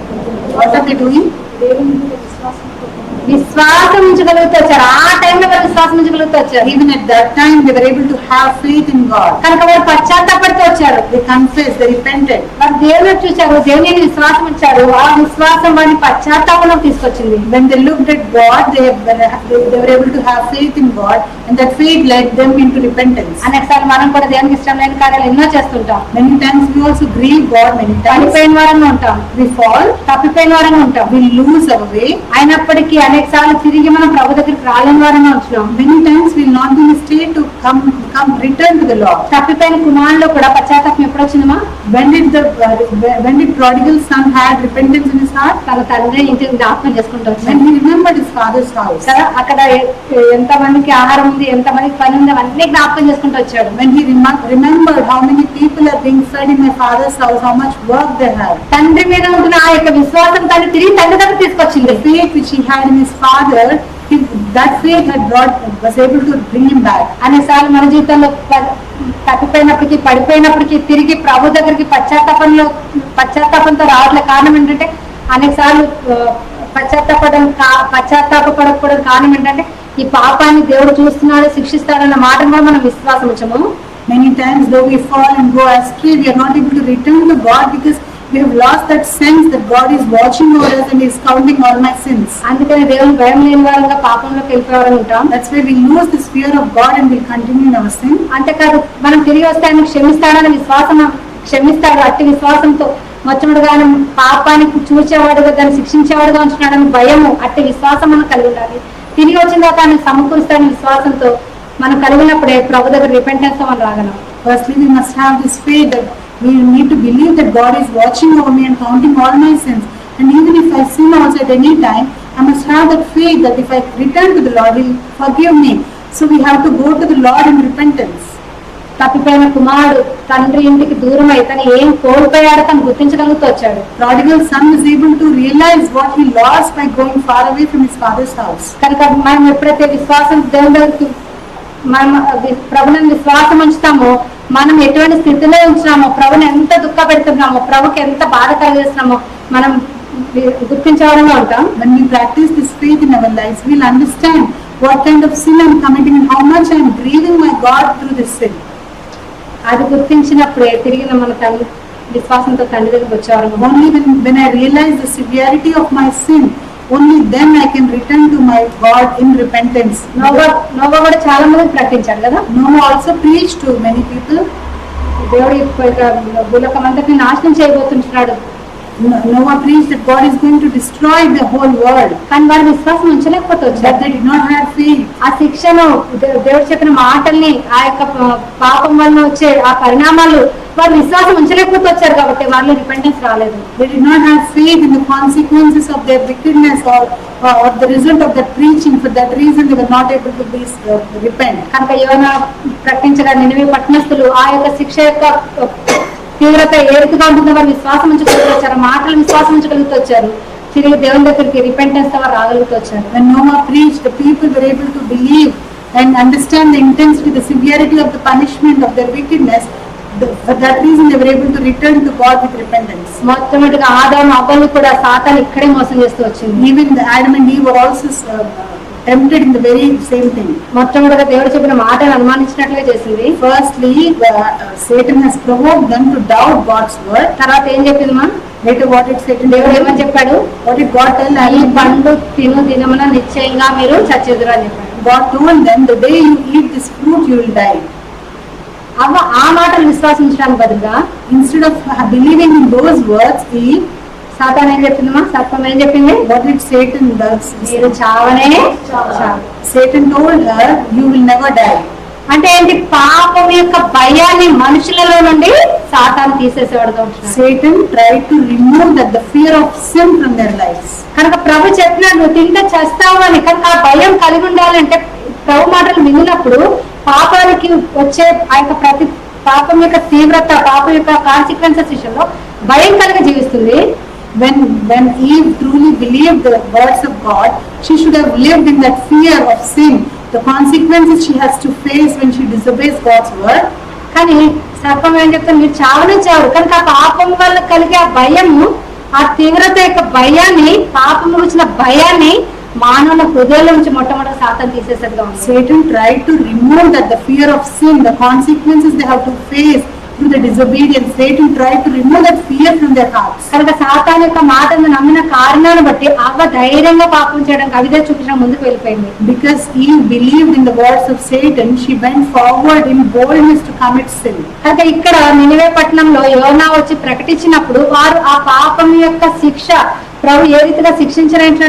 What are they doing? విశ్వాసం ఉంచగలుగుతూ వచ్చారు. ఆ టైంలో వారు విశ్వాసం ఉంచగలుగుతూ వచ్చారు. Even at that time they were able to have faith in God. కనుక వారు పశ్చాత్తాపడుతూ వచ్చారు. They confessed, they repented. వారు దేవుని చూశారు, దేవుని విశ్వాసం ఇచ్చారు. ఆ విశ్వాసం వారిని పశ్చాత్తాపంలో తీసుకొచ్చింది. When they looked at God, they were able to have faith in God, and that faith led them into repentance. అనేకసార్లు మనం కూడా దేవునికి ఇష్టం లేని కార్యాలు ఎన్నో చేస్తుంటాం. Many times we also grieve God. Many times పడిపోయిన వారంగా ఉంటాం. we fall, తప్పిపోయిన వారంగా ఉంటాం. we lose our way. అయినప్పటికీ అనేక సార్లు తిరిగి మనం ప్రభు దగ్గరికి రాలేని వారంగా ఉంటున్నాం. Many times we will not be in a state to return to the Lord. తప్పిపోయిన కుమారులో కూడా పశ్చాత్తాపం ఎప్పుడు వచ్చిందమ్మా? When did prodigal son had repentance in his heart? తన తండ్రి ఇంటిని జ్ఞాపకం చేసుకుంటూ When వచ్చాడు he remembered his father's house. కదా, అక్కడ ఎంత మందికి ఆహారం ఉంది, ఎంత మందికి పని ఉంది, అవన్నీ జ్ఞాపకం చేసుకుంటూ వచ్చాడు. When he remembered how many people are being fed in my father's house, how much work they have. తండ్రి మీద ఉంటున్న ఆ యొక్క విశ్వాసం తను తిరిగి తండ్రి దగ్గర తీసుకొచ్చింది. The faith which he had in his father, that faith was able to bring him back. అనేసార్లు మన జీవితంలో తప్పిపోయినప్పటికీ పడిపోయినప్పటికీ తిరిగి ప్రభు దగ్గరికి పశ్చాత్తాపంతో రావట్లే. కారణం ఏంటంటే అనేక సార్లు పశ్చాత్తాపడకపోవడం కారణం ఏంటంటే ఈ పాపాన్ని దేవుడు చూస్తున్నాడు, శిక్షిస్తాడన్న మాటను కూడా మనం విశ్వాసం ఉంచము. Many times though we fall and go astray, we are not able to return to God because we have lost that sense that God is watching over us and is counting all my sins. అందుకని దేవుని భయం లేని వారంగా పాపంలోకి వెళ్ళిపోవాలని ఉంటాం. That's why we lose this fear of God and will continue in our sin. అంతేకాదు మనం తిరిగి వస్తే ఆయన క్షమిస్తాడని విశ్వాసం, క్షమిస్తాడు అట్టి విశ్వాసంతో మొత్తముడుగా పాపానికి చూచేవాడుగా దాన్ని శిక్షించేవాడుగా ఉంటున్నాడని భయము, అట్టి విశ్వాసం మనం కలిగి ఉండాలి. తిరిగి వచ్చిన తర్వాత ఆయన సమకూరుస్తాడని విశ్వాసంతో మనం కలిగినప్పుడే ప్రభు దగ్గర రిపెంటెన్స్ తో మనం రాగలం. Firstly, we must have this faith that we need to believe that God is watching over me and counting all my sins. And even if I sin also at any time, I must have that faith that if I return to the Lord, He will forgive me. So we have to go to the Lord in repentance. తప్పిపోయిన కుమారుడు తండ్రి ఇంటికి దూరమై తను ఏం కోల్పోయాడో తను గుర్తించగలుగుతూ వచ్చాడు. Prodigal son is able to realize what he lost by going far away from his father's house. కనుక మనం ఎప్పుడైతే విశ్వాసం దేవుని దగ్గరికి మనం ప్రభుని విశ్వాసం ఉంచుతామో, మనం ఎటువంటి స్థితిలో ఉంచినామో, ప్రభుని ఎంత దుఃఖ పెడుతున్నామో, ప్రభుకి ఎంత బాధ కలిగిస్తున్నామో మనం గుర్తించవడంలో ఉంటాం. When we practice this faith in our lives, we'll understand what kind of sin I'm committing and how much I'm grieving my God through this sin. అది గుర్తించినప్పుడే తిరిగి మన తండ్రి విశ్వాసంతో తండ్రి దగ్గరికి వచ్చేవారు. Only when I realize the severity of my sin, only then I can return to my God in repentance. Noah కూడా చాలా మందికి ప్రకటించాడు కదా. Noah also preached to many people. దేవుడు భూలోకం అంతటిని నాశనం చేయబోతుంటున్నాడు. Noah preached that God is going to destroy the whole world. కానీ వారు విశ్వాసం ఉంచలేకపోతే But వచ్చారు. they did not have faith. ఆ శిక్షను దేవుడు చెప్పిన మాటల్ని, ఆ యొక్క పాపం వల్ల వచ్చే ఆ పరిణామాలు వారు విశ్వాసం ఉంచలేకపోతే వచ్చారు కాబట్టి వాళ్ళు రిపెంటెన్స్ రాలేదు. They did not have faith in the consequences of their wickedness or the result of that preaching. For that reason, they were not able to repent. కనుక యోనా ప్రకటించగా నినివే పట్టణస్థులు ఆ యొక్క శిక్ష యొక్క తీవ్రత ఏ రీతిగా ఉంటుందో వారు విశ్వాసం ఉంచగలుగుతూ వచ్చారు. మాటలు విశ్వాసం ఉంచగలుగుతూ వచ్చారు. తిరిగి దేవుని దగ్గరికి రిపెంటెన్స్ తో వారు రాగలుగుతూ వచ్చారు. When Noah preached, the people were able to believe and understand the intensity, the severity of the punishment of their wickedness. For that reason, they were able to return to God with repentance. మొట్టమొదటిగా ఆదాము అవ్వలు కూడా సాతాను ఇక్కడే మోసం చేస్తూ వచ్చింది. Even Adam and Eve were also tempted in the very same thing. మొట్టమొదటిగా దేవుడు చెప్పిన మాటను అనుమానించినట్లుగా చేసింది. Firstly, Satan has provoked them to doubt God's word. తర్వాత ఏం చెప్పింది మా Later, what did Satan దేవుడు do? ఏమని చెప్పాడు? What did God tell ఈ Adam? పండు తిను దినమున నిశ్చయంగా మీరు చచ్చెదరు అని చెప్పాడు. God told them, the day you eat this fruit, you will die. అవ్వ ఆ మాటలు విశ్వాసించడానికి బదులుగా Instead of believing in those words, సాతాను ఏం చెప్పిందమ్మా? సర్పం ఏం చెప్పింది? what did Satan do? మీరు చావనే చావు. Satan told her, you will never die. అంటే ఏంటి? పాపం యొక్క భయాన్ని మనుషులలో నుండి సాతాను తీసేసేవాడుగా ఉంటున్నాడు. Satan tried to remove the fear of sin from their lives. కనుక ప్రభు చెప్పినాడు నువ్వు తింటే చేస్తావు అని. కనుక ఆ భయం కలిగి ఉండాలంటే ప్రభు మాటలు విన్నప్పుడు పాపానికి వచ్చే ఆ యొక్క ప్రతి పాపం యొక్క తీవ్రత, పాపం యొక్క కాన్సిక్వెన్సెస్ విషయంలో భయం కలిగి జీవిస్తుంది. When Eve truly believed the words of God, she should have lived in that fear of sin, the consequences she has to face when she disobeys God's word. కానీ సర్పం ఏం చెప్తాను? మీరు చావనే చావరు. కనుక ఆ పాపం వల్ల కలిగే ఆ భయము, ఆ తీవ్రత యొక్క భయాన్ని, పాపం వచ్చిన భయాన్ని మానవుల హృదయాల నుంచి మొట్టమొదటి సాతాను తీసేసేదిగా ఉంది. Satan tried to remove the fear of sin, the consequences they have to face through the disobedience. Satan tried to remove that fear from their hearts. కనుక సాతాను యొక్క మాటను నమ్మిన కారణాన్ని బట్టి అవ్వ ధైర్యంగా పాపం చేయడానికి అవిదే చూపించడం ముందుకు వెళ్ళిపోయింది. Because Eve believed in the words of Satan, she went forward in boldness to commit sin. కనుక ఇక్కడ నినివే పట్టణంలో యోనా వచ్చి ప్రకటించినప్పుడు వారు ఆ పాపం యొక్క శిక్ష, ప్రభు ఏ రీతిగా శిక్షించినట్లు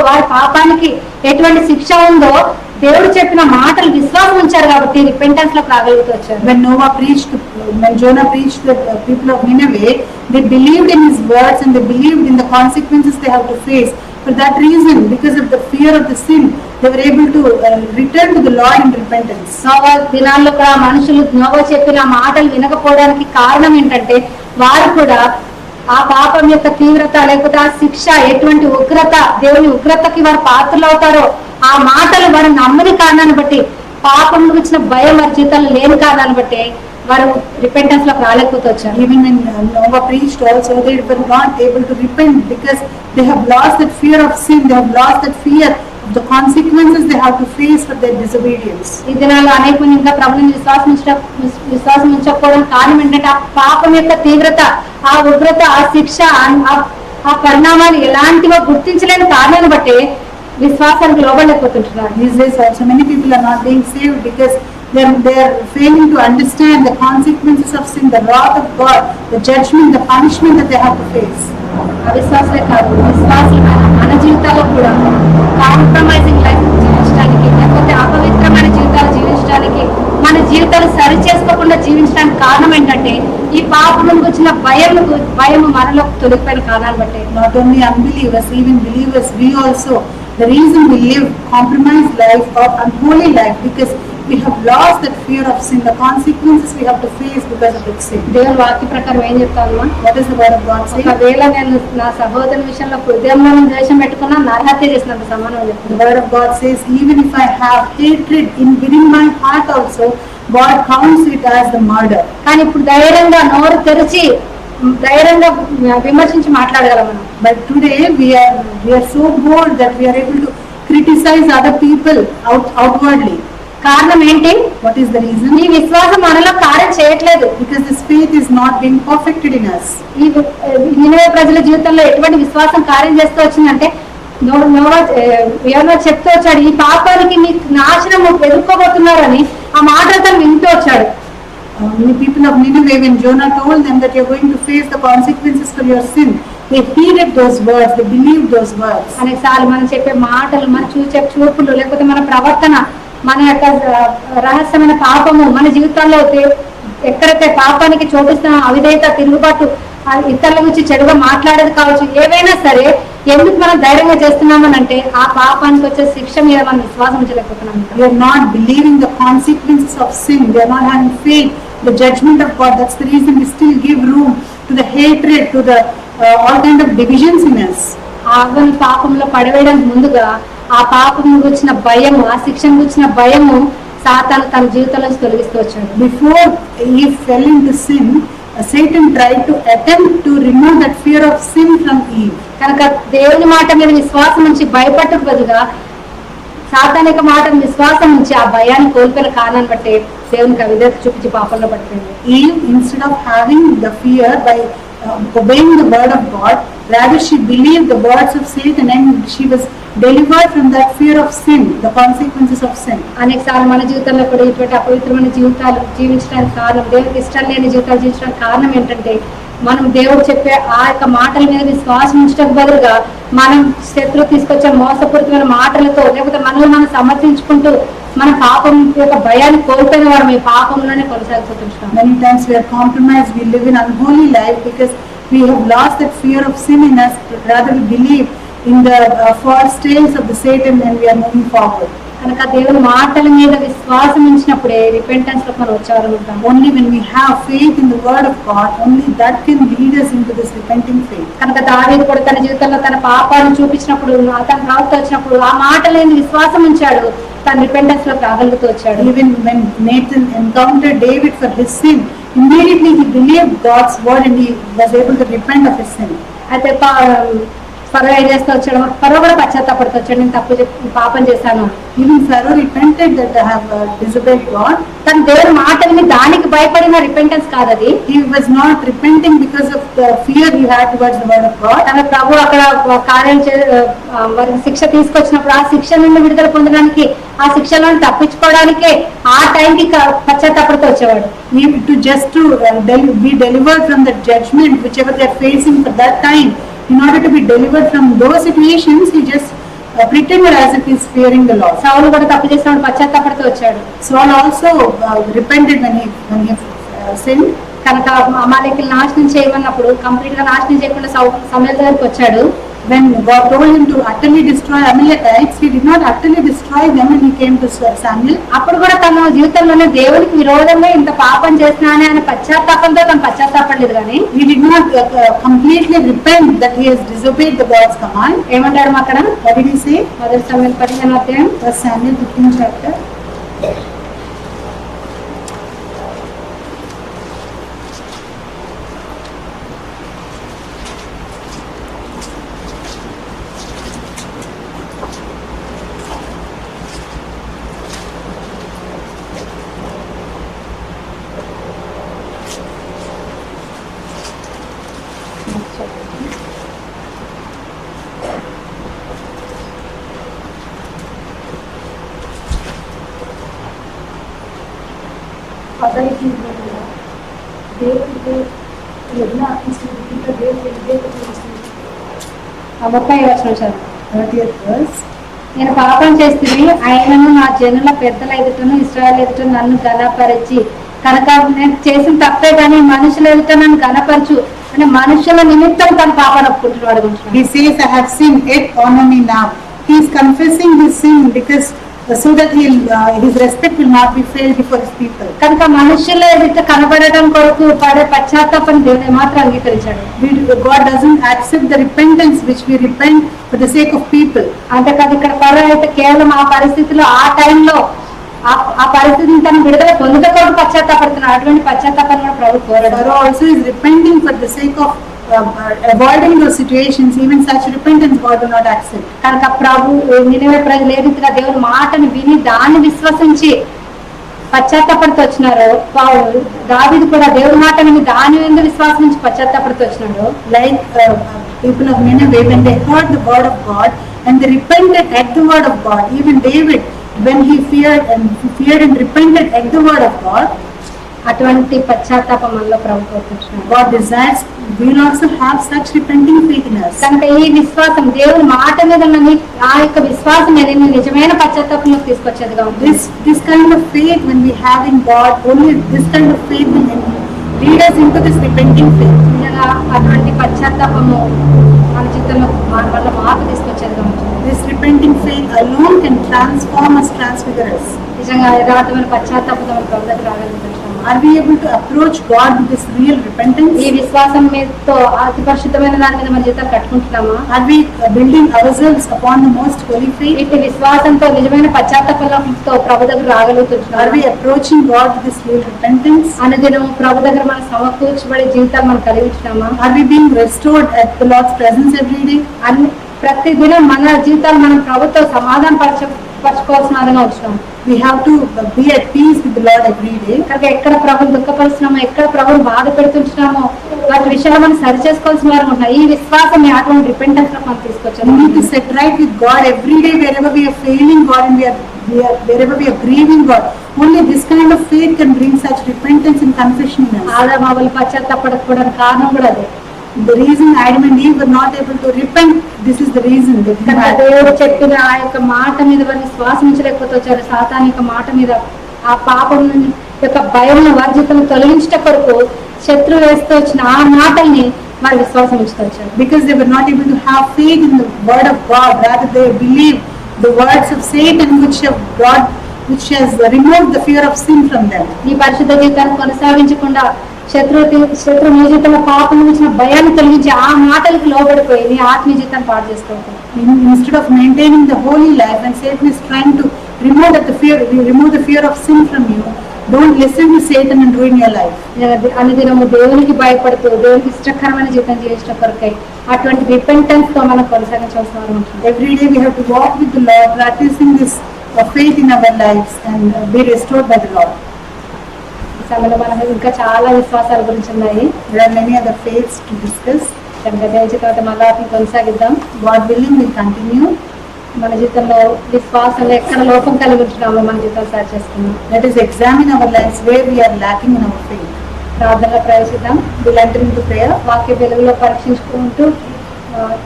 వారి పాపానికి ఎటువంటి శిక్ష ఉందో దేవుడు చెప్పిన మాటలు విశ్వాసం ఉంచారు కాబట్టి రిపెంటెన్స్ లోకి రాగలుగుతూ వచ్చారు. When Jonah preached to the people of Nineveh, they believed in his words and they believed in the consequences they have to face. For that reason, because of the fear of the sin, they were able to return to the Lord in repentance. Noah దినాల్లో కూడా మనుషులు నోవా చెప్పిన మాటలు వినకపోవడానికి కారణం ఏంటంటే వారు కూడా ఆ పాపం యొక్క తీవ్రత లేకపోతే ఆ శిక్ష ఎటువంటి ఉగ్రత, దేవుని ఉగ్రతకి వారు పాత్రలు అవుతారో ఆ మాటలు వారు నమ్మని కారణాన్ని బట్టి, పాపం గురించిన భయం వారి జీవితంలో లేని కారణాన్ని బట్టి వారు రిపెంటెన్స్ లోకి రాలేకపోతే వచ్చారు. Even when Noah preached also, they were not able to repent because they have lost that fear of sin, they have lost that fear of the consequences they have to face for their disobedience. ఈ దినాల్లో అనేక మంది ఇంకా ప్రభుని విశ్వాసం ఉంచకపోవడం కారణం ఏంటంటే ఆ పాపం యొక్క తీవ్రత, ఆ ఉగ్రత, ఆ శిక్ష, ఆ పరిణామాలు ఎలాంటివో గుర్తించలేని కారణాన్ని బట్టి విశ్వాసానికి లోబడలేకపోతుంటున్నారు. These days also many people are not being saved because they are failing to understand the consequences of sin, the wrath of God, the judgment, the punishment that they have to face. అవిశ్వాసలే కాదు, విశ్వాసులు మన జీవితాల్లో కూడా కాంప్రమైజింగ్ లైఫ్ జీవించడానికి, లేకపోతే అపవిత్రమైన జీవితాలు జీవించడానికి, మన జీవితాలు సరి చేసుకోకుండా లేకుండా జీవించడానికి కారణం ఏంటంటే ఈ పాపం వచ్చిన భయం మనలో తొలగిపోయిన కారణాన్ని బట్టి. Not only unbelievers, even believers, we also, the reason we live compromised life or unholy life, because we have lost that fear of sin, the consequences we have to face because of that sin. దేవుని వాక్య ప్రకారం ఏం చెప్తానమ్మా? What is the word of God saying? ఒకవేళ నేను నా సహోదరుని విషయంలో హృదయంలో ద్వేషం పెట్టుకున్నా నరహత్య చేసినంత సమానం చెప్తుంది. The word of God says, even if I have hatred within my heart also, God counts it as the murder. కానీ ఇప్పుడు ధైర్యంగా నోరు తెరిచి ధైర్యంగా విమర్శించి మాట్లాడగలం మనం. But today we are so bold that we are able to criticize other people outwardly. కారణం ఏంటి? What is the reason? ఈ విశ్వాసం మనలో కార్యం చేయట్లేదు. Because this faith is not being perfected in us. ఈ నినవే ప్రజల జీవితంలో ఎటువంటి విశ్వాసం కార్యం చేస్తూ వచ్చిందంటే ఎవరో చెప్తూ వచ్చాడు, ఈ పాపానికి మీకు నాశనం ఎదుర్కోబోతున్నారని ఆ మాటలతో వింటూ వచ్చాడు. Many people of Nineveh, when Jonah told them that you're going to face the consequences for your sin, they heeded those words, they believed those words. అనేసార్లు మనం చెప్పే మాటలు, మన చూసే చూపులు, లేకపోతే మన ప్రవర్తన, మన యొక్క రహస్యమైన పాపము మన జీవితాల్లో ఎక్కడైతే పాపానికి చోటిస్తున్న అవిధేయత, తిరుగుబాటు, ఇతరుల గురించి చెడుగా మాట్లాడేది కావచ్చు, ఏవైనా సరే ఎందుకు మనం ధైర్యంగా చేస్తున్నామనంటే ఆ పాపానికి వచ్చే శిక్ష మీద మనం విశ్వాసం ఉంచలేకపోతున్నాం. We are not believing the consequences of sin. We are not having faith, the judgment of God. That's the reason we still give room to the hatred, to the all kind of divisions in us. ఆగని పాపంలో పడవేయడానికి ముందుగా ఆ పాపం గురించిన భయము, ఆ శిక్షణ గురించిన భయము సాతాను తన జీవితంలో తొలగిస్తూ వచ్చాడు. Before he fell into sin, Satan tried to attempt to remove that fear of sin from Eve. కనుక దేవుని మాట మీద విశ్వాసం ఉంచి భయపడటకు బదులుగా సాతానిక మాట విశ్వాసం ఉంచి ఆ భయాన్ని కోల్పోయిన కారణాన్ని బట్టి దేవునికి అవిధేయత చూపించి పాపంలో పడిపోయింది. Eve, instead of having the fear by obeying the word of God, rather she believed the words of Satan and she was delivered from that fear of sin, the consequences of sin. అనేక సార్లు మన జీవితంలో కూడా ఇటువంటి అపవిత్రమైన జీవితాలు జీవించడానికి కారణం, దేవునికి ఇష్టం లేని జీవితాలు జీవించడానికి కారణం ఏంటంటే మనం దేవుడు చెప్పే ఆ యొక్క మాటల మీద విశ్వాసం ఉంచడానికి బదులుగా మనం శత్రువు తీసుకొచ్చే మోసపూరితమైన మాటలతో, లేకపోతే మనల్ని మనం సమర్థించుకుంటూ మన పాపం యొక్క భయాన్ని కోల్పోయిన వారు మీ పాపంలోనే కొనసాగిపోతుంటాం. Many times we are compromised, we live in unholy life because we have lost that fear of sin in us, rather we believe in the false tales of the Satan and we are moving forward. కనుక దేవుని మాటల మీద విశ్వాసం ఉంచినప్పుడే రిపెంటెన్స్ లో మనం వచ్చేవారు ఉంటాం. Only when we have faith in the word of God, only that can lead us into this repenting faith. కనుక దావీదు కూడా తన జీవితంలో తన పాపాలను చూపించినప్పుడు, తన ప్రవర్తన వచ్చినప్పుడు ఆ మాటలేని విశ్వాసం ఉంచాడు, తన రిపెంటెన్స్ లో రాగలుగుతూ వచ్చాడు. Even when Nathan encountered David for his sin, immediately he believed God's word and he was able to repent of his sin. అయితే ఫరో ఏం చేస్తూ వచ్చాడు? ఫరో కూడా పశ్చాత్తాపడుతూ వచ్చాడు, నేను పాపం చేశాను. Even Pharaoh repented that I have disobeyed God. తన దేవుని మాట విని దానికి భయపడిన రిపెంటెన్స్ కాదు అది. He was not repenting because of the fear he had towards the word of God. తన ప్రభు అక్కడ కార్యం వారికి శిక్ష తీసుకొచ్చినప్పుడు ఆ శిక్ష నుండి విడుదల పొందడానికి, ఆ శిక్షలను తప్పించుకోవడానికే ఆ టైంకి పశ్చాత్తాపడుతూ వచ్చేవాడు. Even to just to be delivered from the judgment whichever they are facing for that time, in order to be delivered from those situations, he just pretended as if he is fearing the Lord. సౌలు కూడా తప్పు చేసినప్పుడు పశ్చాత్తాపడుతూ వచ్చాడు. Saul also repented when he sinned. కనుక అమాలేకులు నాశనం చేయమన్నప్పుడు కంప్లీట్ గా నాశనం చేయకుండా సమూయేలు దగ్గరికి వచ్చాడు. When God told him to utterly destroy Amalekites, he did not utterly destroy them when he came to Samuel. అప్పుడు కూడా తన జీవితంలోనే దేవునికి విరోధంగా ఇంత పాపం చేసినానే అనే పశ్చాత్తాపంతో తను పశ్చాత్తాపడలేదు. కానీ He did not completely repent that he has disobeyed the God's command. ఏమంటాడు అక్కడ? What did he say? మొదటి సమూయేలు 15వ అధ్యాయం 1 Samuel 15th chapter. అతనికి దేవుడికి యజ్ఞ అర్పిస్తుంది, ఇంకా దేవుడికి విధేయత చేస్తుంది. 30వ వచనం చదువు. 30th verse. నేను పాపం చేస్తుంది, ఆయనను నా జనుల పెద్దల ఎదుటను ఇశ్రాయేలు ఎదుట నన్ను ఘనపరిచి కనుక నేను చేసిన తప్పే కానీ మనుషులు వెళ్తే నన్ను కనపరచు అని మనుషుల నిమిత్తం తన పాపాన్ని ఒప్పుకుంటున్నాడు అనుకుంటున్నాను. He says, I have sinned, yet honor me now. He is confessing his sin because so that his respect will not be failed before his people. కనుక మనుషుల ఎదుట కనబడడం కొరకు పడే పశ్చాత్తాపం దేవుడు మాత్రం అంగీకరించాడు. God doesn't accept the repentance which we repent for the sake of people. అంతేకాదు ఇక్కడ ఫరో అయితే కేవలం ఆ పరిస్థితిలో ఆ టైంలో ఆ పరిస్థితిని తను విడుదల పొందుటకు పశ్చాత్తాపడుతున్నాడు. అటువంటి పశ్చాత్తాపాన్ని కూడా ప్రభు కోరాడు. Pharaoh also is repenting for the sake of avoiding those situations. Even such repentance God will not accept. కనుక ప్రభు నినివే ప్రజలు ఏ రీతిగా దేవుని మాటను విని దాన్ని విశ్వసించి పశ్చాత్తాపడుతూ వచ్చినారు, దావీదు కూడా దేవుని మాట విని దాని మీద విశ్వాసం నుంచి పశ్చాత్తాపడుతూ వచ్చినాడు. Like people of Nineveh, when they heard the word of God and they repented at the word of God. Even David, when he feared and repented at the word of God, అటువంటి పశ్చాత్తాపం మనలో ప్రభు కోరుకుంటున్నాడు. God desires we will also have such repenting faith in us. కనుక ఈ విశ్వాసం దేవుని మాట మీద ఉన్న ఆ యొక్క విశ్వాసం అనేది నిజమైన పశ్చాత్తాపంలోకి తీసుకొచ్చేదిగా ఉంటుంది. This kind of faith, when we have in God, only this kind of faith will lead us into this repenting faith. నిజంగా అటువంటి పశ్చాత్తాపము మన జీవితంలో మన వల్ల మార్పు తీసుకొచ్చేదిగా ఉంటుంది. This repenting faith alone can transform us, transfigure us. నిజంగా యథార్థమైన పశ్చాత్తాపంతో మన ప్రభు దగ్గర రాగలుగుతున్నాము. Are we able to approach God with this real repentance? ఈ విశ్వాసం మీదతో అతి పరిశుద్ధమైన దాని మీద మన జీవితాలు కట్టుకుంటున్నామా? Are we building ourselves upon the most holy faith? ఇటు విశ్వాసంతో నిజమైన పశ్చాత్తాపంతో ప్రభు దగ్గర రాగలుగుతున్నామా? Are we approaching God with this real repentance? అనుదినం ప్రభు దగ్గర మనం సమకూర్చబడే జీవితాలు మనం కలిగి ఉంటున్నామా? Are we being restored at the Lord's presence every day? అన్ని ప్రతి దినం మన జీవితాలు మనం ప్రభుత్వం సమాధానం పరచుకోవాల్సిన వారంగా ఉంటున్నాం. We have to be at peace with the Lord every day. కనుక ఎక్కడ ప్రభుని దుఃఖపరుస్తున్నామో, ఎక్కడ ప్రభుని బాధ పెడుతుంటున్నామో వాటి విషయాలు మనం సరి చేసుకోవాల్సిన వారు ఉంటున్నాం. ఈ విశ్వాసం అటువంటి రిపెంటెన్స్ లో మనం We తీసుకొచ్చాము. need to set right with God every day wherever we are failing God and wherever we are grieving God. Only this kind of faith can bring such repentance and confession in us. ఆదామావులు పశ్చాత్తాపడకపోవడానికి కారణం కూడా అదే. The reason Adam and Eve were not able to repent, this is the reason that we కనుక had. దేవుడు చెప్పిన ఆ యొక్క మాట మీద వారిని విశ్వాసించలేకపోతే వచ్చారు. సాతాను యొక్క మాట మీద ఆ పాపం యొక్క భయం వారి జీవితం తొలగించట కొరకు శత్రువు వేస్తూ వచ్చిన ఆ మాటల్ని వారి విశ్వాసం ఉంచుతూ వచ్చారు. Because they were not able to have faith in the word of God, rather they believed the words of Satan which has removed the fear of sin from them. ఈ పరిశుద్ధ జీవితాన్ని కొనసాగించకుండా శత్రు నీ జీవితంలో పాపం ఇచ్చిన భయాన్ని తొలగించి ఆ మాటలకు లోబడిపోయి నీ ఆత్మీయ జీవితాన్ని పాడు చేసుకోవాలి. Instead of maintaining the holy life, and Satan is trying to remove the fear of sin from you, don't listen to Satan and ruin your life. అనుదినము దేవునికి భయపడుతూ దేవునికి ఇష్టకరమైన జీవితం జీవించడం కొరకై అటువంటి రిపెంటెన్స్ తో మనం కొనసాగించాల్సిన వారు ఉంటుంది. Every day we have to walk with the Lord, practicing this faith in our lives and be restored by the Lord. ఈ సమయంలో మనకు ఇంకా చాలా విశ్వాసాల గురించి ఉన్నాయి. There are many other faiths to discuss. కనుక దేవుని తర్వాత మళ్ళా వాటిని కొనసాగిద్దాం. God willing, we'll continue. మన జీవితంలో విశ్వాసంలో ఎక్కడ లోపం కలిగి ఉంటున్నామో మన జీవితాలు సరి చేసుకుందాం. Let us examine our lives where we are lacking in our faith. ప్రార్థనలో ప్రవేశిద్దాం. We'll enter into prayer. వాక్య వెలుగులో పరీక్షించుకుంటూ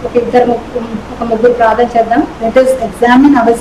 ఒక ముగ్గురు ప్రార్థన చేద్దాం. Let us examine our